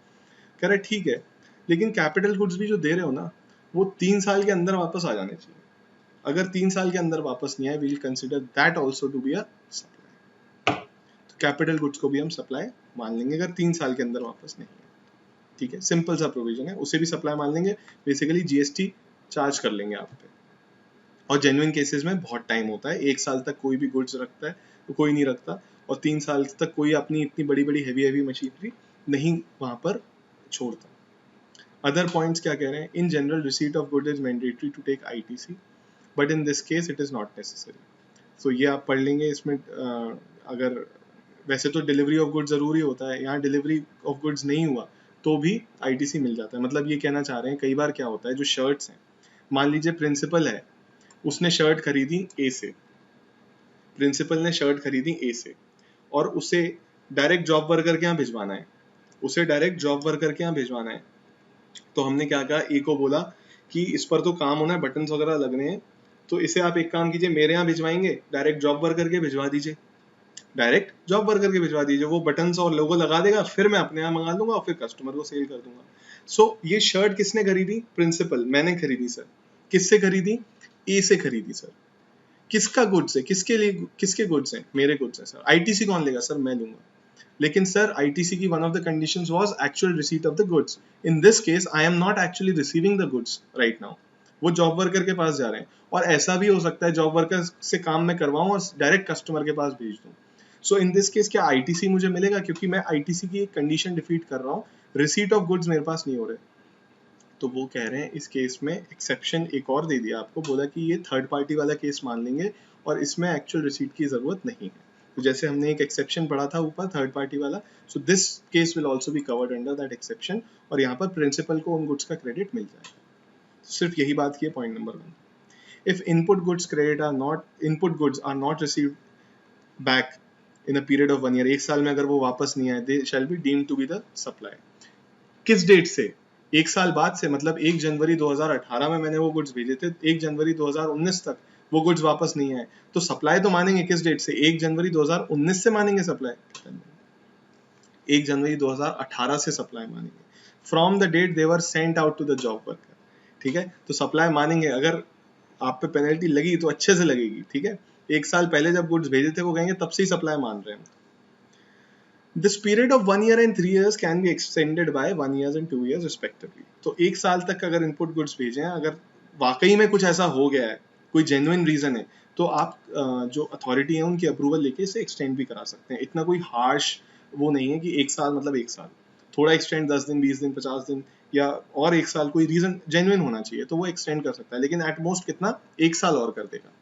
कह रहे ठीक है, लेकिन कैपिटल गुड्स भी जो दे रहे हो ना, वो 3 साल के अंदर वापस आ जाने चाहिए। अगर 3 साल के अंदर वापस नहीं आए, we will consider that also to be a supply. Capital goods को भी हम सप्लाई मान लेंगे अगर 3 साल के अंदर वापस नहीं है। ठीक है, सिंपल सा प्रोविजन है, उसे भी सप्लाई मान लेंगे, बेसिकली जीएसटी चार्ज कर लेंगे आप पे। और जेन्युइन केसेस में बहुत टाइम होता है, 1 साल तक कोई भी गुड्स रखता है तो कोई नहीं रखता, और 3 साल तक कोई अपनी इतनी बड़ी बड़ी हैवी मशीनरी नहीं वहां पर छोड़ता। अदर पॉइंट्स क्या कह रहे हैं, in general receipt of good is mandatory to take ITC but in this case it is not necessary. तो ये आप पढ़ लेंगे इसमें। अगर वैसे तो डिलीवरी ऑफ गुड्स जरूरी होता है, यहाँ डिलीवरी ऑफ गुड्स नहीं हुआ तो भी आईटीसी मिल जाता है। मतलब ये कहना चाह रहे हैं, कई बार क्या होता है जो शर्ट्स हैं, मान लीजिए प्रिंसिपल है, उसने शर्ट खरीदी ए से, प्रिंसिपल ने शर्ट खरीदी ए से और उसे डायरेक्ट जॉब वर्कर के यहाँ भिजवाना है, उसे डायरेक्ट जॉब वर्कर के यहाँ भिजवाना है। तो हमने क्या कहा, ए को बोला कि इस पर तो काम होना है, बटन्स वगैरह लगने हैं, तो इसे आप एक काम कीजिए, मेरे यहाँ भिजवाएंगे, डायरेक्ट जॉब वर्कर के भिजवा दीजिए, डायरेक्ट जॉब वर्कर के भिजवा दीजिए, वो बटन्स और लोगो लगा देगा, फिर मैं अपने यहाँ मंगा लूंगा और फिर कस्टमर को सेल कर दूंगा। सो ये शर्ट किसने खरीदी, प्रिंसिपल, मैंने खरीदी सर। किससे खरीदी, ए से खरीदी सर। किसका गुड्स है, किसके लिए, किसके गुड्स हैं, मेरे गुड्स हैं सर। आईटीसी कौन लेगा सर, मैं लूंगा। लेकिन सर आईटीसी की one of the conditions was actual receipt of the goods. In this case I am not actually receiving the goods right now, वो जॉब वर्कर के पास जा रहे हैं, और ऐसा भी हो सकता है जॉब वर्कर से काम मैं करवाऊं और डायरेक्ट कस्टमर के पास भेज दूं। सो इन दिस केस क्या आईटीसी मुझे मिलेगा, क्योंकि मैं आईटीसी की एक कंडीशन डिफीट कर रहा हूँ, रिसीट ऑफ गुड्स मेरे पास नहीं हो रहे। तो वो कह रहे हैं इस केस में एक्सेप्शन एक और दे दिया आपको, बोला कि ये थर्ड पार्टी वाला केस मान लेंगे और इसमें एक्चुअल रिसीट की जरूरत नहीं है। तो जैसे हमने एक एक्सेप्शन पढ़ा था ऊपर थर्ड पार्टी वाला, so this case will also be covered under that exception, और यहाँ पर प्रिंसिपल को उन गुड्स का क्रेडिट मिल जाएगा। सिर्फ यही बात की है point number 1। If input goods credit are not, input goods are not received back in a period of 1 year, 1 साल में अगर वो वापस नहीं आए, they shall be deemed to be the supply. किस डेट से, 1 साल बाद से, मतलब 1 जनवरी 2018 में मैंने वो गुड्स भेजे थे, 1 जनवरी 2019 तक वो गुड्स वापस नहीं आए, तो सप्लाई तो मानेंगे किस डेट से, 1 जनवरी 2019 से मानेंगे सप्लाई, 1 जनवरी 2018 से सप्लाई मानेंगे, from the date they were sent out to the job worker. ठीक है, तो सप्लाई मानेंगे। अगर आप पे पेनल्टी लगी तो अच्छे से लगेगी। ठीक है, 1 साल पहले जब गुड्स भेजे थे वो कहेंगे तब से ही सप्लाई मान रहे हैं। This period of 1 year and 3 years can be extended by 1 year and 2 years respectively. तो 1 साल तक अगर इनपुट गुड्स भेजे हैं, अगर वाकई में कुछ ऐसा हो गया है, कोई जेन्युइन रीजन है, तो आप जो अथॉरिटी है उनकी अप्रूवल लेके इसे एक्सटेंड भी करा सकते हैं। इतना कोई हार्श वो नहीं है कि 1 साल मतलब 1 साल, थोड़ा एक्सटेंड 10 दिन 20 दिन 50 दिन या और 1 साल, कोई रीजन जेन्युइन होना चाहिए तो वो एक्सटेंड कर सकता है, लेकिन एट मोस्ट कितना, 1 साल और कर देगा।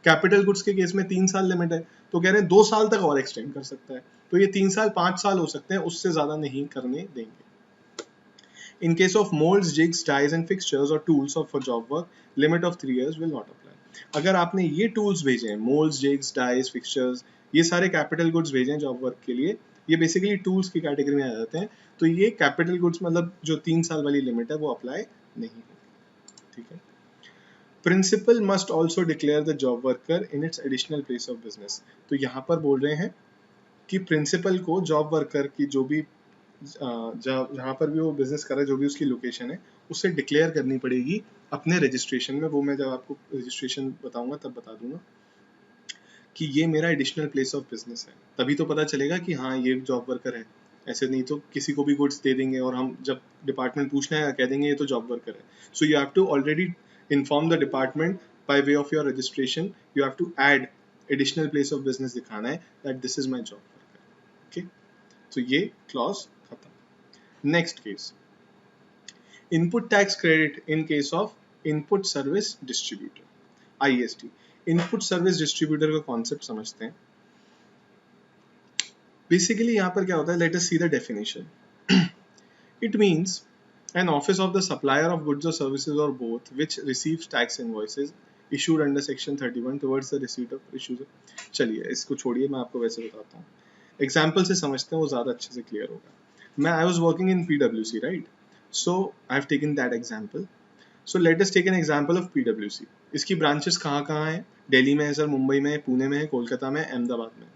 कैपिटल गुड्स के केस में 3 साल लिमिट है, तो कह रहे हैं 2 साल तक और एक्सटेंड कर सकता है, तो ये 3 साल 5 साल हो सकते हैं, उससे ज्यादा नहीं करने देंगे। In case of moulds, jigs, dies and fixtures और tools of for job work, limit of 3 years will not apply. अगर आपने ये टूल्स भेजे हैं, मोल्ड्स, जिग्स, डाइज, फिक्सचर्स, ये सारे कैपिटल गुड्स भेजे हैं जॉब वर्क के लिए, ये बेसिकली टूल्स की कैटेगरी में आ जाते हैं, तो ये कैपिटल गुड्स मतलब जो 3 साल वाली लिमिट है वो अप्लाई नहीं होगी। ठीक है, principal must also declare the job worker in its additional place of business. तो यहाँ पर बोल रहे हैं कि प्रिंसिपल को जॉब वर्कर की जो भी जहाँ पर भी वो बिजनेस कर रहा है, जो भी उसकी लोकेशन है, उसे डिक्लेयर करनी पड़ेगी अपने रजिस्ट्रेशन में। वो मैं जब आपको रजिस्ट्रेशन बताऊंगा तब बता दूंगा कि ये मेरा एडिशनल प्लेस ऑफ बिजनेस है, तभी तो पता चलेगा कि हाँ ये जॉब वर्कर है। ऐसे नहीं तो किसी को भी गुड्स दे देंगे और हम जब डिपार्टमेंट पूछना है कह देंगे ये तो जॉब वर्कर है। So you have to already inform the department by way of your registration, you have to add additional place of business, दिखाना है that this is my job worker. Okay, तो ये क्लॉज खत्म। Next case, input tax credit in case of input service distributor, ISD. Input service distributor का concept समझते हैं। Basically यहाँ पर क्या होता है, let us see the definition. It means an office of the supplier of goods or services or both which receives tax invoices issued under section 31 towards the receipt of issues। चलिए इसको छोड़िए, मैं आपको वैसे बताता हूँ, एग्जाम्पल से समझते हैं, वो ज़्यादा अच्छे से क्लियर होगा। मैं I was working in PwC, right, so I have taken that example. So let us take an example of PwC। इसकी ब्रांचेस कहाँ कहाँ हैं, दिल्ली में है सर, मुंबई में है, पुणे में है, कोलकाता में, अहमदाबाद में।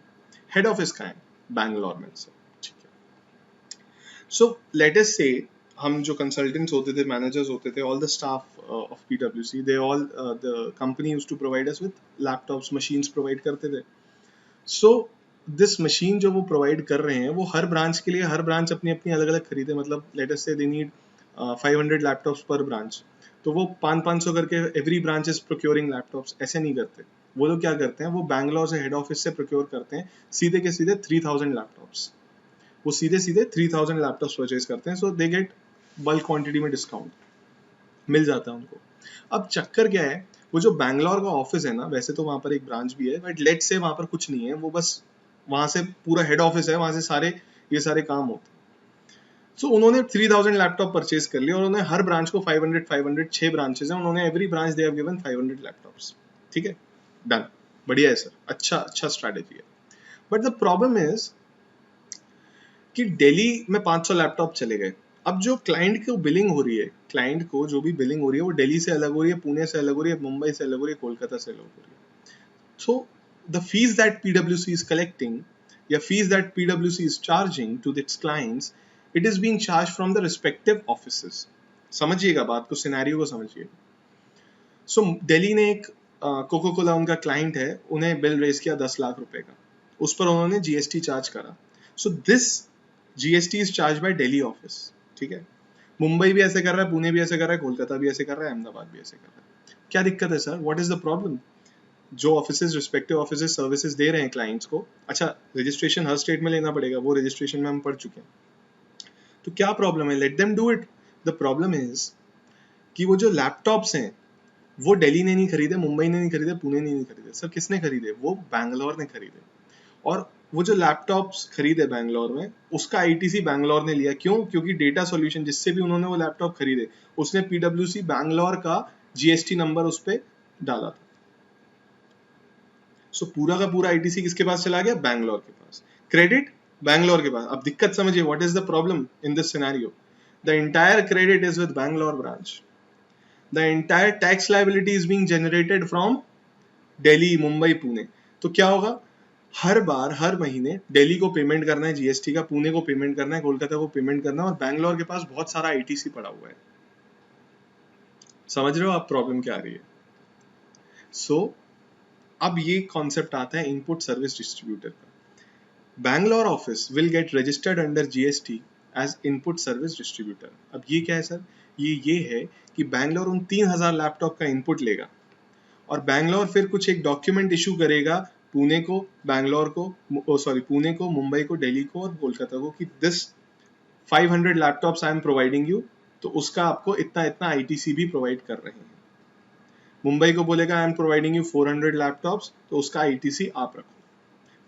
हेड ऑफिस कहाँ है, बैंगलोर में सर। ठीक है, सो लेट अस से हम जो कंसल्टेंट्स होते थे, मैनेजर्स होते थे, all the staff of PwC, they all the company used to provide us with laptops, machines provide करते थे। सो दिस मशीन जो वो प्रोवाइड कर रहे हैं वो हर ब्रांच के लिए, हर ब्रांच अपनी अपनी अलग अलग खरीदे, मतलब लेट अस से दे नीड 500 लैपटॉप्स पर ब्रांच, तो वो 500 करके every branch is procuring laptops, ऐसे नहीं करते। वो लोग क्या करते हैं, वो बैंगलोर से हेड ऑफिस से प्रोक्योर करते हैं सीधे के सीधे 3000 लैपटॉप्स, वो सीधे सीधे 3000 लैपटॉप्स परचेज करते हैं, सो दे गेट बल्क क्वांटिटी में डिस्काउंट मिल जाता है उनको। अब चक्कर क्या है, वो जो बैंगलोर का ऑफिस है ना, वैसे तो वहां पर एक ब्रांच भी है, बट लेट से वहां पर कुछ नहीं है, वो बस वहां से पूरा हेड ऑफिस है, वहां से सारे ये सारे काम होते हैं। सो उन्होंने 3000 लैपटॉप परचेज कर लिया और उन्होंने हर ब्रांच को 500 6 ब्रांचेस हैं, उन्होंने every branch they have given 500 laptops. ठीक है, डन, बढ़िया है सर, अच्छा अच्छा स्ट्रैटेजी है। बट द प्रॉब्लम इज कि दिल्ली में 500 लैपटॉप चले गए। अब जो क्लाइंट को बिलिंग हो रही है, क्लाइंट को जो भी बिलिंग हो रही है वो दिल्ली से अलग हो रही है, पुणे से अलग हो रही है, मुंबई से अलग हो रही है, कोलकाता से अलग हो रही है। So the fees that PwC is collecting या fees that PwC is charging to its clients, it is being charged from the respective offices। समझिएगा बात को, सिनेरियो को समझिएगा। सो दिल्ली ने एक कोको कोला उनका क्लाइंट है, उन्हें बिल रेज किया 10 लाख रुपए का, उस पर उन्होंने जीएसटी चार्ज करा। So this GST is charge by Delhi office. ठीक है, मुंबई भी ऐसे कर रहा है, पुणे भी ऐसे कर रहा है, कोलकाता भी ऐसे कर रहा है, अहमदाबाद भी ऐसे कर रहा है। क्या दिक्कत है sir, what is the problem? जो ऑफिसेज, रिस्पेक्टिव ऑफिसेज सर्विसेज दे रहे हैं क्लाइंट्स को, अच्छा रजिस्ट्रेशन हर स्टेट में लेना पड़ेगा, वो रजिस्ट्रेशन में हम पढ़ चुके हैं, तो क्या प्रॉब्लम है, let them do it. The problem is कि वो जो लैपटॉप्स हैं वो दिल्ली ने नहीं खरीदे, मुंबई ने नहीं खरीदे, पुणे ने नहीं खरीदे सर, किसने खरीदे? वो बैंगलोर ने खरीदे। और वो जो लैपटॉप्स खरीदे बैंगलोर में, उसका आईटीसी बैंगलोर ने लिया। क्यों? क्योंकि डेटा सॉल्यूशन जिससे भी उन्होंने वो लैपटॉप खरीदे, उसने पीडब्ल्यूसी बैंगलोर का जीएसटी नंबर उस पर डाला था। सो पूरा का पूरा आईटीसी किसके पास चला गया? बैंगलोर के पास, क्रेडिट बैंगलोर के पास। अब दिक्कत समझिए, what is the problem in this scenario? The entire credit is with Bangalore branch, the entire tax liability is being generated from Delhi, Mumbai, Pune. तो क्या होगा, हर बार हर महीने दिल्ली को पेमेंट करना है जीएसटी का, पुणे को पेमेंट करना है, कोलकाता को पेमेंट करना है, और बैंगलोर के पास बहुत सारा आईटीसी पड़ा हुआ है। समझ रहे हो आप प्रॉब्लम क्या आ रही है? सो अब ये कॉन्सेप्ट आता है इनपुट सर्विस डिस्ट्रीब्यूटर का। Bangalore office will get registered under GST as input service distributor. अब ये क्या है सर? ये है कि बैंगलोर उन 3000 लैपटॉप का इनपुट लेगा और बैंगलोर फिर कुछ एक डॉक्यूमेंट इशू करेगा पुणे को, बैंगलोर को, सॉरी पुणे को, मुंबई को, दिल्ली को और कोलकाता को कि this 500 laptops I am providing you, तो उसका आपको इतना इतना आईटीसी भी प्रोवाइड कर रहे हैं। मुंबई को बोलेगा I am providing you 400 laptops, तो उसका आईटीसी आप रखो।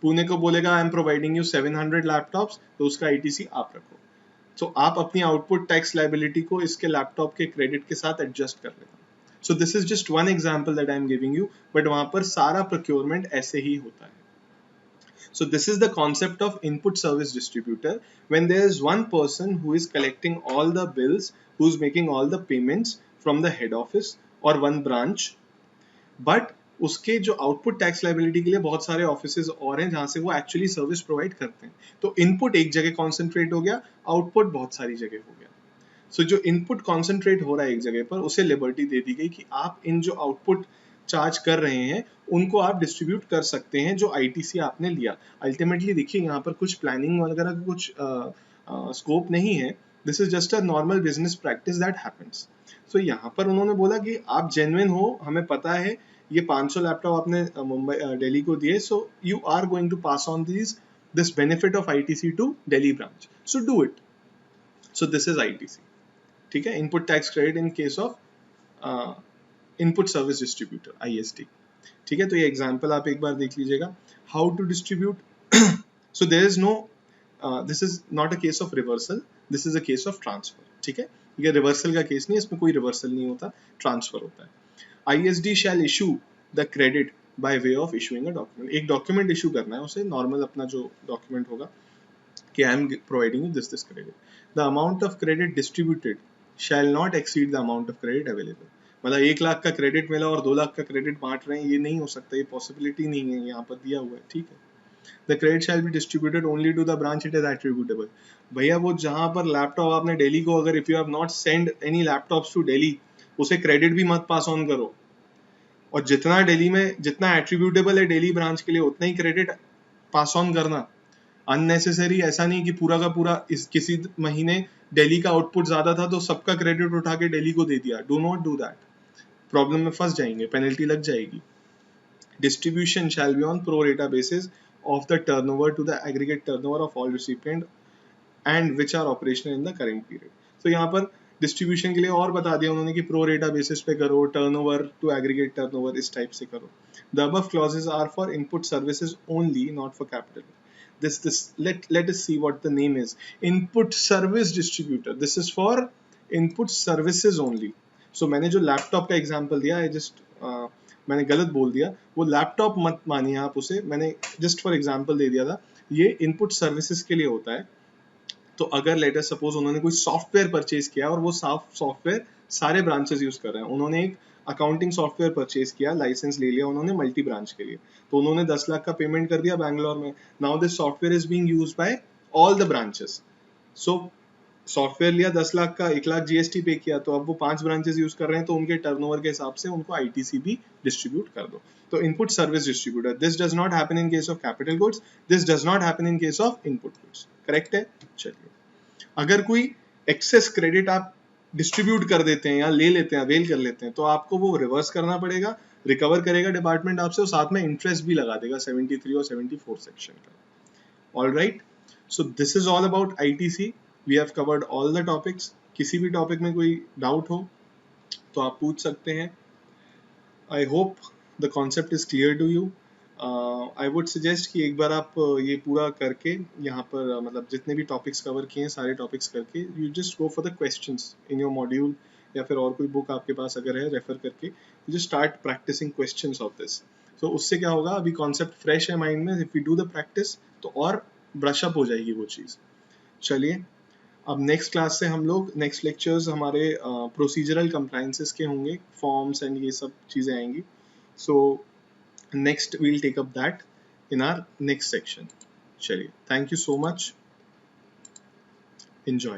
पुणे को बोलेगा I am providing you 700 laptops, तो उसका आईटीसी आप रखो। तो आप अपनी आउटपुट टैक्स लायबिलिटी को इसके लैपटॉप के क्रेडिट के साथ एडजस्ट कर लेना। So this is just one example that I am giving you, but वहां पर सारा procurement ऐसे ही होता है। So this is the concept of input service distributor, when there is one person who is collecting all the bills, who is making all the payments from the head office or one branch, but उसके जो output tax liability के लिए बहुत सारे offices और हैं जहां से वो एक्चुअली सर्विस प्रोवाइड करते हैं। तो इनपुट एक जगह कॉन्सेंट्रेट हो गया, आउटपुट बहुत सारी जगह हो गया। सो जो इनपुट कॉन्सेंट्रेट हो रहा है एक जगह पर, उसे लिबर्टी दे दी गई कि आप इन जो आउटपुट चार्ज कर रहे हैं उनको आप डिस्ट्रीब्यूट कर सकते हैं जो आईटीसी आपने लिया। अल्टीमेटली देखिए यहाँ पर कुछ प्लानिंग वगैरह का कुछ स्कोप नहीं है, this is just a normal business practice that happens. So यहाँ पर उन्होंने बोला कि आप जेन्युइन हो, हमें पता है ये 500 लैपटॉप आपने मुंबई दिल्ली को दिए, so you are going to pass on this benefit of ITC to Delhi branch, so do it. So this is ITC. ठीक है, input tax credit in case of input service distributor, ISD. ठीक है, तो ये example आप एक बार देख लीजिएगा, how to distribute. So there is no, this is not a case of reversal, this is a case of transfer. ठीक है, ये रिवर्सल का केस नहीं है, इसमें कोई रिवर्सल नहीं होता, ट्रांसफर होता है। ISD shall issue the credit by way of issuing a document. एक डॉक्यूमेंट इशू करना है उसे, नॉर्मल अपना जो डॉक्यूमेंट होगा कि I am providing you this credit. The amount of credit distributed shall not exceed the amount of credit available. मतलब 1 लाख का क्रेडिट मिला और 2 लाख का क्रेडिट बांट रहे हैं, ये नहीं हो सकता, ये पॉसिबिलिटी नहीं है, यहाँ पर दिया हुआ है। ठीक है, the credit shall be distributed only to the branch it is attributable. भैया वो जहां पर लैपटॉप आपने दिल्ली को, अगर if you have not send any laptops to Delhi, उसे क्रेडिट भी मत पास ऑन करो। और जितना दिल्ली में जितना एट्रीब्यूटेबल है दिल्ली ब्रांच के लिए, उतना ही क्रेडिट पास ऑन करना अननेसेसरी, ऐसा नहीं कि पूरा का पूरा इस किसी महीने दिल्ली का आउटपुट ज्यादा था तो सबका क्रेडिट उठा के दिल्ली को दे दिया. Do not do that. Problem में फंस जाएंगे, पेनल्टी लग जाएगी. Distribution shall be on pro rata basis of the turnover to the aggregate turnover of all recipient and which are operational in the current period. So यहाँ पर distribution के लिए और बता दिया उन्होंने कि प्रो रेटा बेसिस पे करो, टर्नओवर टू एग्रीगेट टर्नओवर इस टाइप से करो. The above clauses are for input services only, not for capital. Let us see what the name is. Input service distributor. This is for input services only. So मैंने जो laptop का example दिया है, मैंने गलत बोल दिया, वो लैपटॉप मत मानिए आप उसे, मैंने जस्ट फॉर एग्जांपल दे दिया था. ये इनपुट सर्विसेज के लिए होता है. तो अगर लेटर सपोज उन्होंने कोई सॉफ्टवेयर परचेज किया और वो सॉफ्टवेयर सारे ब्रांचेस यूज कर रहे हैं, उन्होंने एक अकाउंटिंग सॉफ्टवेयर परचेज किया, लाइसेंस ले लिया उन्होंने मल्टी ब्रांच के लिए, तो उन्होंने 10 लाख का पेमेंट कर दिया बैंगलोर में. Now this software is being used by all the branches. So software लिया 10 लाख का, 1 लाख जीएसटी पे किया, तो अब वो 5 ब्रांचेस यूज कर रहे हैं, तो उनके टर्नओवर के हिसाब से उनको आईटीसी भी डिस्ट्रीब्यूट कर दो. तो input service distributor, this does not happen in case of capital goods, this does not happen in case of input goods. Correct है. चलिए, अगर कोई एक्सेस क्रेडिट आप डिस्ट्रीब्यूट कर देते हैं या ले लेते हैं, अवेल कर लेते हैं, तो आपको वो रिवर्स करना पड़ेगा, रिकवर करेगा डिपार्टमेंट आपसे, और साथ में इंटरेस्ट भी लगा देगा 73 और 74 सेक्शन का. All right. So this is all about ITC. We have covered all the topics. किसी भी टॉपिक में कोई डाउट हो तो आप पूछ सकते हैं. I hope the concept is clear to you. I would suggest कि एक बार आप ये पूरा करके यहाँ पर मतलब जितने भी टॉपिक्स कवर किए हैं सारे टॉपिक्स करके, you just go for the questions in your module, या फिर और कोई बुक आपके पास अगर है रेफर करके, you just start practising questions of this. तो उससे क्या होगा, अभी कॉन्सेप्ट फ्रेश है माइंड में, if you do the practice तो और ब्रश अप हो जाएगी वो चीज़. चलिए, अब नेक्स्ट क्लास से हम लोग, नेक्स्ट लेक्चर्स हमारे प्रोसीजरल कंप्लायंसेस के होंगे, फॉर्म्स एंड ये सब चीज़ें आएंगी. सो next we'll take up that in our next section. Chaliye, thank you so much. Enjoy.